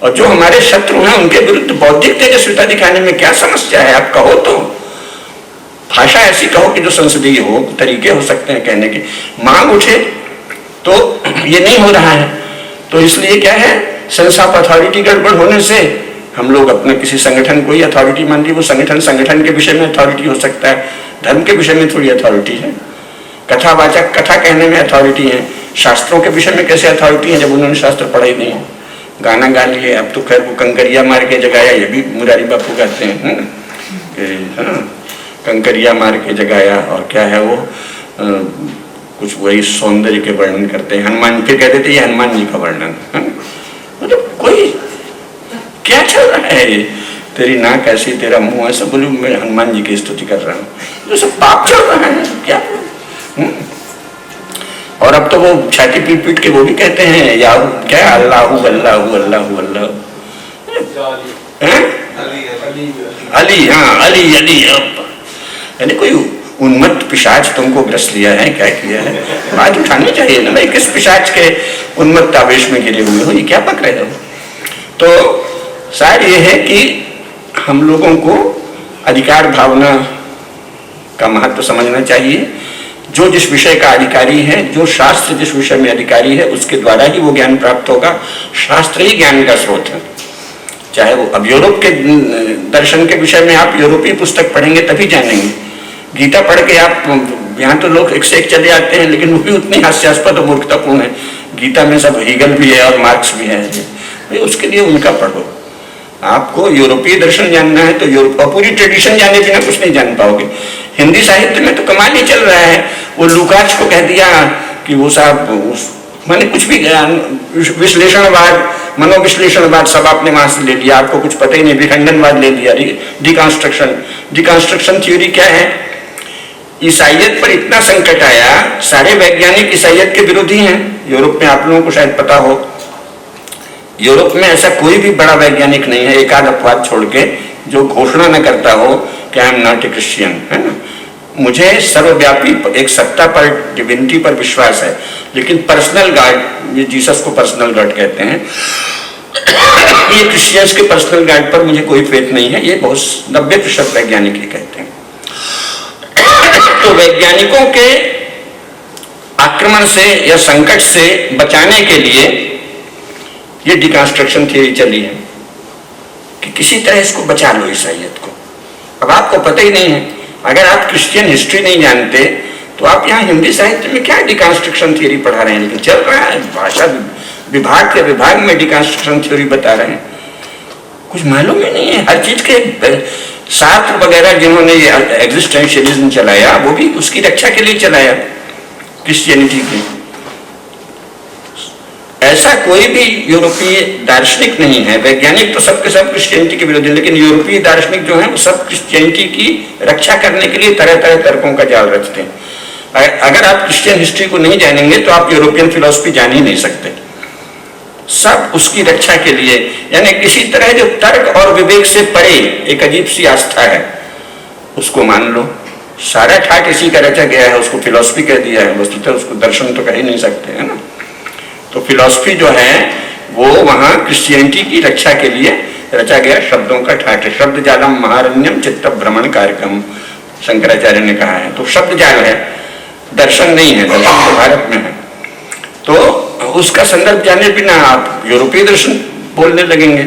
S1: और जो हमारे शत्रु हैं उनके विरुद्ध बौद्धिक तेजस्विता दिखाने में क्या समस्या है। आप कहो तो भाषा ऐसी कहो कि जो संसदीय हो, तरीके हो सकते हैं कहने के, मांग उठे तो ये नहीं हो रहा है। तो इसलिए क्या है, सेंस ऑफ अथॉरिटी गड़बड़ होने से हम लोग अपने किसी संगठन को ही अथॉरिटी मान ली। वो संगठन के विषय में अथॉरिटी हो सकता है, धर्म के विषय में थोड़ी अथॉरिटी है। कथावाचक कथा कहने में अथॉरिटी है, शास्त्रों के विषय में कैसे अथॉरिटी है जब उन्होंने शास्त्र पढ़ा ही नहीं है। गाना गा लिए, अब तो खैर वो कंकरिया मार के जगाया, ये भी मुरारी बापू कहते हैं, कंकरिया मार के जगाया। और क्या है वो कुछ वही सौंदर्य के वर्णन करते हैं, हनुमान, फिर कहते थे ये हनुमान जी का वर्णन। मतलब कोई क्या चल रहा है ये, तेरी नाक ऐसी, तेरा मुंह ऐसा, बोलूं मैं हनुमान जी की स्तुति कर रहा हूँ, जो सब पाप चल रहा है क्या। और अब तो वो छाती पीट पीट के वो भी कहते हैं या क्या, अल्लाहू अल्लाहू अल्लाहू अल्लाह, अली, हाँ अली अली। यानी कोई उन्मत्त पिशाच तुमको ग्रस लिया है, क्या किया है, बात उठानी चाहिए ना भाई, किस पिशाच के उन्मत्त आवेश में गिरे हुए हो, ये क्या पक रहे हो। तो सार ये है कि हम लोगों को अधिकार भावना का महत्व समझना चाहिए। जो जिस विषय का अधिकारी है, जो शास्त्र जिस विषय में अधिकारी है, उसके द्वारा ही वो ज्ञान प्राप्त होगा। शास्त्र ही ज्ञान का स्रोत है। चाहे वो अब यूरोप के दर्शन के विषय में आप यूरोपीय पुस्तक पढ़ेंगे तभी जानेंगे। गीता पढ़ के आप, यहाँ तो लोग एक से एक चले आते हैं, लेकिन वो भी उतनी हास्यास्पद और मूर्खतापूर्ण है। गीता में सब हीगल भी है और मार्क्स भी है, उसके लिए उनका पढ़ो। आपको यूरोपीय दर्शन जानना है तो यूरोप, और पूरी ट्रेडिशन जाने बिना कुछ नहीं जान पाओगे। हिंदी साहित्य में तो कमाल ही चल रहा है। वो लुकाच को कह दिया कि वो साहब मैंने कुछ भी विश्लेषणवाद, मनोविश्लेषणवाद सब आपने वहां से ले लिया, आपको कुछ पता ही नहीं, विखंडनवाद ले लिया, डिकंस्ट्रक्शन थ्योरी क्या है। ईसाइयत पर इतना संकट आया, सारे वैज्ञानिक ईसाइयत के विरोधी हैं। यूरोप में आप लोगों को शायद पता हो, यूरोप में ऐसा कोई भी बड़ा वैज्ञानिक नहीं है, एक आध अपवाद छोड़ के, जो घोषणा न करता हो कि I am not a Christian, है ना। मुझे सर्वव्यापी एक सत्ता पर, डिविनिटी पर विश्वास है, लेकिन पर्सनल गॉड, ये जीसस को पर्सनल गॉड कहते हैं, ये क्रिश्चियंस के पर्सनल गॉड पर मुझे कोई फेथ नहीं है। ये बहुत 90% वैज्ञानिक ही कहते हैं। तो वैज्ञानिकों के आक्रमण से या संकट से बचाने के लिए ये डिकंस्ट्रक्शन थ्योरी चली है कि किसी तरह इसको बचा लो ईसाइयत को। अब आपको पता ही नहीं है, अगर आप क्रिश्चियन हिस्ट्री नहीं जानते तो आप यहाँ हिंदी साहित्य में क्या डिकंस्ट्रक्शन थ्योरी पढ़ा रहे हैं, लेकिन चल रहा है भाषा विभाग के विभाग में डिकंस्ट्रक्शन थ्योरी बता रहे हैं। कुछ मालूम ही नहीं है। हर चीज के सार्त्र वगैरह जिन्होंने ये एग्जिस्टेंशियलिज्म चलाया, वो भी उसकी रक्षा के लिए चलाया, क्रिश्चियनिटी की। ऐसा कोई भी यूरोपीय दार्शनिक नहीं है, वैज्ञानिक तो सबके सब क्रिश्चियनिटी के विरोधी, लेकिन यूरोपीय दार्शनिक जो हैं वो सब क्रिश्चियनिटी की रक्षा करने के लिए तरह तरह तर्कों का जाल रचते हैं। अगर आप क्रिश्चियन हिस्ट्री को नहीं जानेंगे तो आप यूरोपियन फिलॉसफी जान ही नहीं सकते। सब उसकी रक्षा के लिए, यानी किसी तरह जो तर्क और विवेक से परे एक अजीब सी आस्था है, उसको मान लो। सारा ठाट इसी का रचा गया है, उसको फिलॉसफी कह दिया है, वस्तुतः उसको दर्शन तो कह ही नहीं सकते, है ना। तो फिलॉसफी जो है वो वहां क्रिश्चियनिटी की रक्षा के लिए रचा गया शब्दों का ठाट है। शब्द जालम महारण्यम चित्त भ्रमण कार्यक्रम, शंकराचार्य ने कहा है। तो शब्द जाल है, दर्शन नहीं है, दर्शन तो भारत में है। तो उसका संदर्भ जाने बिना आप यूरोपीय दर्शन बोलने लगेंगे।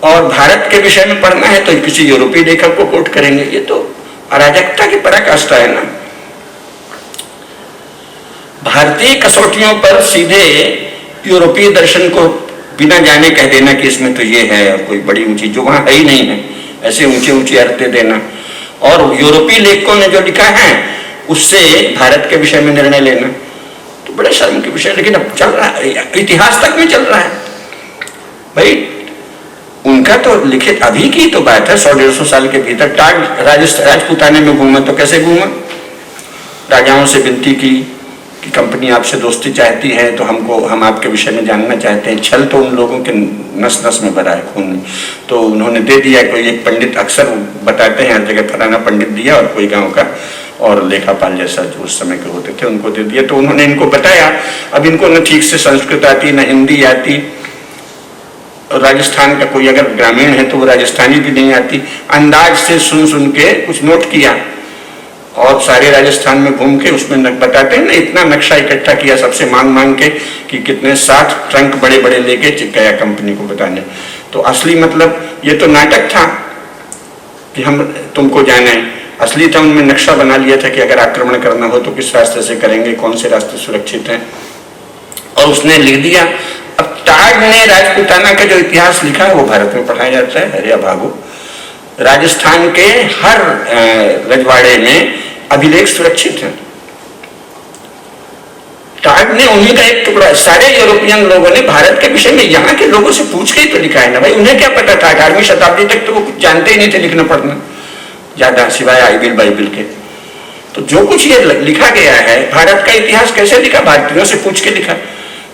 S1: और भारत के विषय में पढ़ना है तो किसी यूरोपीय लेखक को कोट करेंगे। ये तो अराजकता की पराकाष्ठा है ना। भारतीय कसौटियों पर सीधे यूरोपीय दर्शन को बिना जाने कह देना कि इसमें तो ये है, कोई बड़ी ऊंची जो वहां है ही नहीं है, ऐसे ऊंचे ऊंचे अर्थ दे देना, और यूरोपीय लेखकों ने जो लिखा है उससे भारत के विषय में निर्णय लेना, तो बड़े शर्म के विषय। लेकिन अब चल रहा है, इतिहास तक में चल रहा है भाई। उनका तो लिखित अभी की तो बात है, 100-150 साल के भीतर। टाग राजपुताने में घूमा तो कैसे घूमा? राजाओं से विनती की कि कंपनी आपसे दोस्ती चाहती है तो हम आपके विषय में जानना चाहते हैं। छल तो उन लोगों के नस नस में भरा है, खून में। तो उन्होंने दे दिया। कोई एक पंडित अक्सर बताते हैं हर जगह, फलाना पंडित दिया, और कोई गांव का और लेखापाल जैसा जो उस समय के होते थे उनको दे दिया। तो उन्होंने इनको बताया। अब इनको न ठीक से संस्कृत आती न हिंदी आती, राजस्थान का कोई अगर ग्रामीण है तो वो राजस्थानी भी नहीं आती। अंदाज से सुन सुन के कुछ नोट किया और सारे राजस्थान में घूम के उसमें बताते हैं ना, इतना नक्शा इकट्ठा किया सबसे मांग मांग के कि कितने 60 ट्रंक बड़े बड़े लेके गया कंपनी को बताने। तो असली मतलब ये तो नाटक था कि हम तुमको जाने, असली था उनमें नक्शा बना लिया था कि अगर आक्रमण करना हो तो किस रास्ते से करेंगे, कौन से रास्ते सुरक्षित हैं, और उसने लिख दिया। अब टाग ने राजपुताना का जो इतिहास लिखा है वो भारत में पढ़ाया जाता है। अरे भागो, राजस्थान के हर रजवाड़े में अभिलेख सुरक्षित है। टाग ने उन्हीं का एक टुकड़ा, सारे यूरोपियन लोगों ने भारत के विषय में यहाँ के लोगों से पूछ के ही तो लिखा है ना भाई। उन्हें क्या पता था? 18वीं शताब्दी तक तो वो कुछ जानते ही नहीं थे लिखना पढ़ना ज्यादा, सिवाय बाइबिल के। तो जो कुछ ये लिखा गया है, भारत का इतिहास कैसे लिखा? भारतीयों से पूछ के लिखा।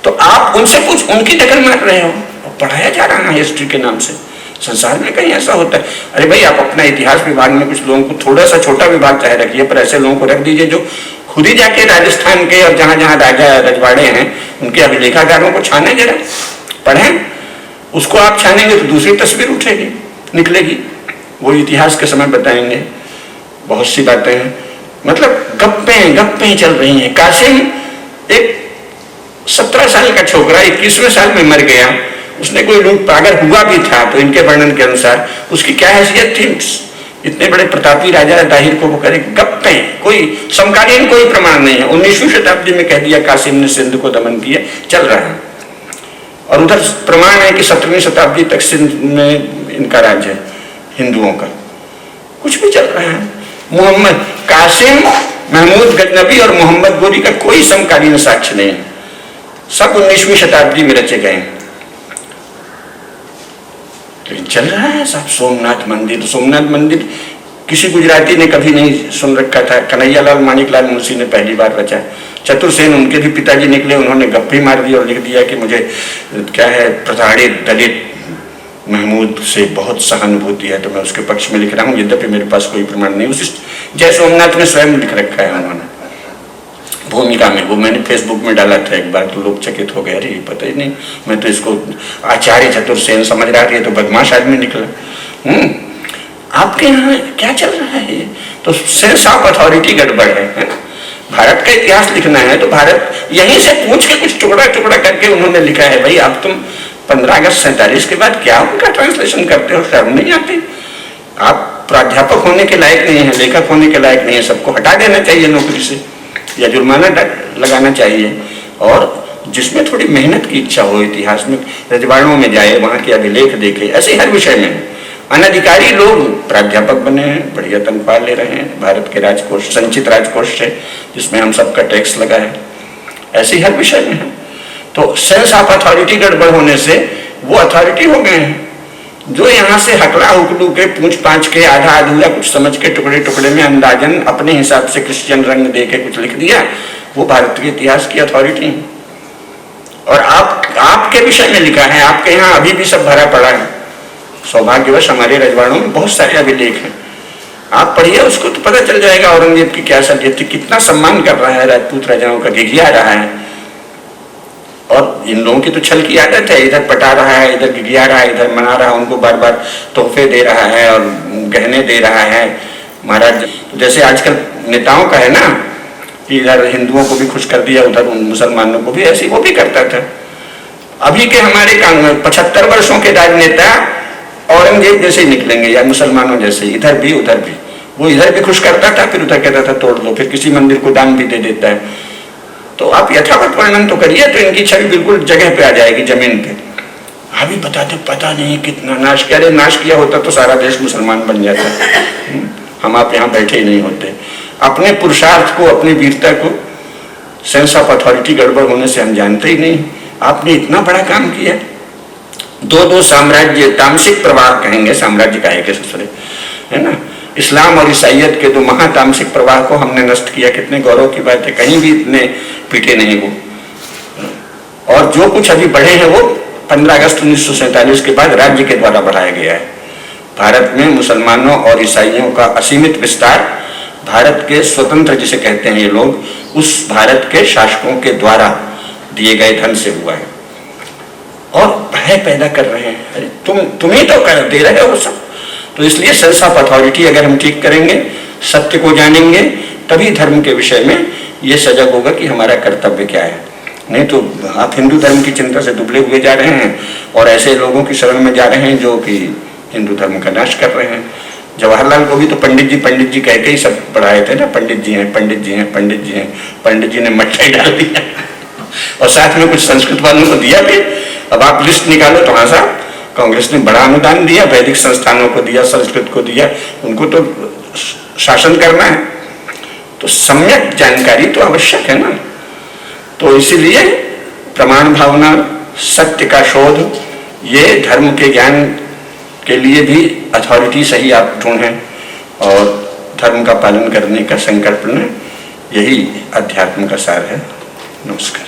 S1: तो आप उनसे पूछ, उनकी दखल मार रहे हो और पढ़ाया जा रहा है हिस्ट्री के नाम से। संसार में कहीं ऐसा होता है? अरे भाई, आप अपना इतिहास विभाग में कुछ लोगों को, थोड़ा सा छोटा विभाग चाहे रखिए, पर ऐसे लोगों को रख दीजिए जो खुद ही जाके राजस्थान के और जहां जहां राजा रजवाड़े हैं उनके अभिलेखागारों को छाने, जरा पढ़ें। उसको आप छानेंगे तो दूसरी तस्वीर उठेगी, निकलेगी। वो इतिहास के समय बताएंगे बहुत सी बातें हैं। मतलब गप्पें चल रही हैं। कासिम एक 17 साल का छोकरा 21वें साल में मर गया। उसने कोई लूट, अगर हुआ भी था तो इनके वर्णन के अनुसार उसकी क्या हैसियत थी? इतने बड़े प्रतापी राजा दाहिर को वो करे गप्पें, कोई समकालीन कोई प्रमाण नहीं है। 19वीं शताब्दी में कह दिया कासिम ने सिंध को दमन किया, चल रहा है। और उधर प्रमाण है कि 17वीं शताब्दी तक सिंध में इनका राज्य है, हिंदुओं का। कुछ भी चल रहा है। मोहम्मद कासिम, महमूद गजनबी और मोहम्मद गोरी का कोई समकालीन साक्ष्य नहीं है, सब 19वीं शताब्दी में रचे गए। लेकिन चल रहा है सब। सोमनाथ मंदिर किसी गुजराती ने कभी नहीं सुन रखा था। कन्हैयालाल माणिकलाल मुंशी ने पहली बार रचा। चतुर्सेन उनके भी पिताजी निकले, उन्होंने गप्पी मार दी और लिख दिया कि मुझे क्या है, प्रताड़ित दलित महमूद से बहुत सहानुभूति है, तो मैं उसके पक्ष में लिख रहा हूँ, यद्यपि मेरे पास कोई प्रमाण नहीं। उस जय सोमनाथ ने स्वयं लिख रखा है उन्होंने भूमिका में। वो मैंने फेसबुक में डाला था एक बार, तो लोग चकित हो गए, अरे पता ही नहीं, मैं तो इसको आचार्य चतुर्सेन समझ रहा था, तो बदमाश आदमी निकला। आपके यहाँ क्या चल रहा है? तो सेंस ऑफ अथॉरिटी गड़बड़ है। भारत का इतिहास लिखना है तो भारत यहीं से पूछ के कुछ टुकड़ा टुकड़ा करके उन्होंने लिखा है। भाई, अब तुम 15 अगस्त 47 के बाद क्या उनका ट्रांसलेशन करते हो? शर्म नहीं आती? आप प्राध्यापक होने के लायक नहीं है, लेखक होने के लायक नहीं है, सबको हटा देना चाहिए नौकरी से या जुर्माना लगाना चाहिए। और जिसमें थोड़ी मेहनत की इच्छा हो, इतिहास में रजवाड़ों में जाए, वहां के अभिलेख देखे, ऐसे हर विषय में। अनधिकारी लोग प्राध्यापक बने हैं, बढ़िया तनख्वाह ले रहे हैं भारत के राजकोष, संचित राजकोष से, जिसमें हम सबका टैक्स लगा है। ऐसे हर विषय में है। तो सेंस ऑफ अथॉरिटी गड़बड़ होने से वो अथॉरिटी हो गए हैं। जो यहाँ से हकला हुकलू के, पूछ पाछ के, आधा अधूरा कुछ समझ के, टुकड़े टुकड़े में अंदाजन अपने हिसाब से क्रिश्चियन रंग दे के कुछ लिख दिया, वो भारत के इतिहास की अथॉरिटी है। और आपके विषय में लिखा है, आपके यहाँ अभी भी सब भरा पड़ा है। सौभाग्यवश हमारे रजवाड़ों में बहुत सारे अभिलेख हैं, आप पढ़िए, उसको तो पता चल जाएगा औरंगजेब की क्या सल्जत थी, कितना सम्मान कर रहा है राजपूत राजाओं का, गिघिया रहा है। और इन लोगों की तो छल की आदत है, इधर पटा रहा है, इधर गिघिया रहा है, इधर मना रहा है, उनको बार बार तोहफे दे रहा है और गहने दे रहा है। महाराज, तो जैसे आजकल नेताओं का है ना कि इधर हिंदुओं को भी खुश कर दिया, उधर मुसलमानों को भी, ऐसे वो भी करता था। अभी के हमारे 75 वर्षों के राजनेता औरंगजेब जैसे ही निकलेंगे या मुसलमानों जैसे, इधर भी उधर भी। वो इधर भी खुश करता था, फिर उधर कहता था तोड़ दो, फिर किसी मंदिर को दान भी दे देता है। तो आप यथावत वर्णन तो करिए, तो इनकी छवि बिल्कुल जगह पे आ जाएगी, जमीन पे। अभी बताते पता नहीं कितना नाश किया। अरे नाश किया होता तो सारा देश मुसलमान बन जाता। हम आप यहाँ बैठे ही नहीं होते। अपने पुरुषार्थ को, अपनी वीरता को, सेंस ऑफ अथॉरिटी गड़बड़ होने से हम जानते ही नहीं। आपने इतना बड़ा काम किया, दो साम्राज्य, तामसिक प्रवाह कहेंगे, साम्राज्य का है ससुरे, है ना, इस्लाम और ईसाइयत के दो महातामसिक प्रवाह को हमने नष्ट किया। कितने गौरव की बात है, कहीं भी इतने पीटे नहीं वो। और जो कुछ अभी बढ़े हैं वो 15 अगस्त 1947 के बाद राज्य के द्वारा बढ़ाया गया है। भारत में मुसलमानों और ईसाइयों का असीमित विस्तार भारत के स्वतंत्र, जिसे कहते हैं ये लोग, उस भारत के शासकों के द्वारा दिए गए धन से हुआ है। और भय पैदा कर रहे हैं, अरे तुम ही तो कर दे रहे हो सब। तो इसलिए सेंस ऑफ अथॉरिटी अगर हम ठीक करेंगे, सत्य को जानेंगे, तभी धर्म के विषय में ये सजग होगा कि हमारा कर्तव्य क्या है। नहीं तो आप हिंदू धर्म की चिंता से दुबले हुए जा रहे हैं और ऐसे लोगों की शरण में जा रहे हैं जो कि हिंदू धर्म का नाश कर रहे हैं। जवाहरलाल को भी तो पंडित जी कह के ही सब पढ़ाए थे ना, पंडित जी हैं, पंडित जी हैं, पंडित जी हैं। पंडित जी ने मट्ठा डाल दिया और साथ में कुछ संस्कृत वालों को दिया भी। अब आप लिस्ट निकालो तो हाँ साहब, कांग्रेस ने बड़ा अनुदान दिया, वैदिक संस्थानों को दिया, संस्कृत को दिया, उनको तो शासन करना है। तो सम्यक जानकारी तो आवश्यक है ना। तो इसीलिए प्रमाण भावना, सत्य का शोध, ये धर्म के ज्ञान के लिए भी अथॉरिटी सही आप ढूंढें और धर्म का पालन करने का संकल्प लें। यही अध्यात्म का सार है। नमस्कार।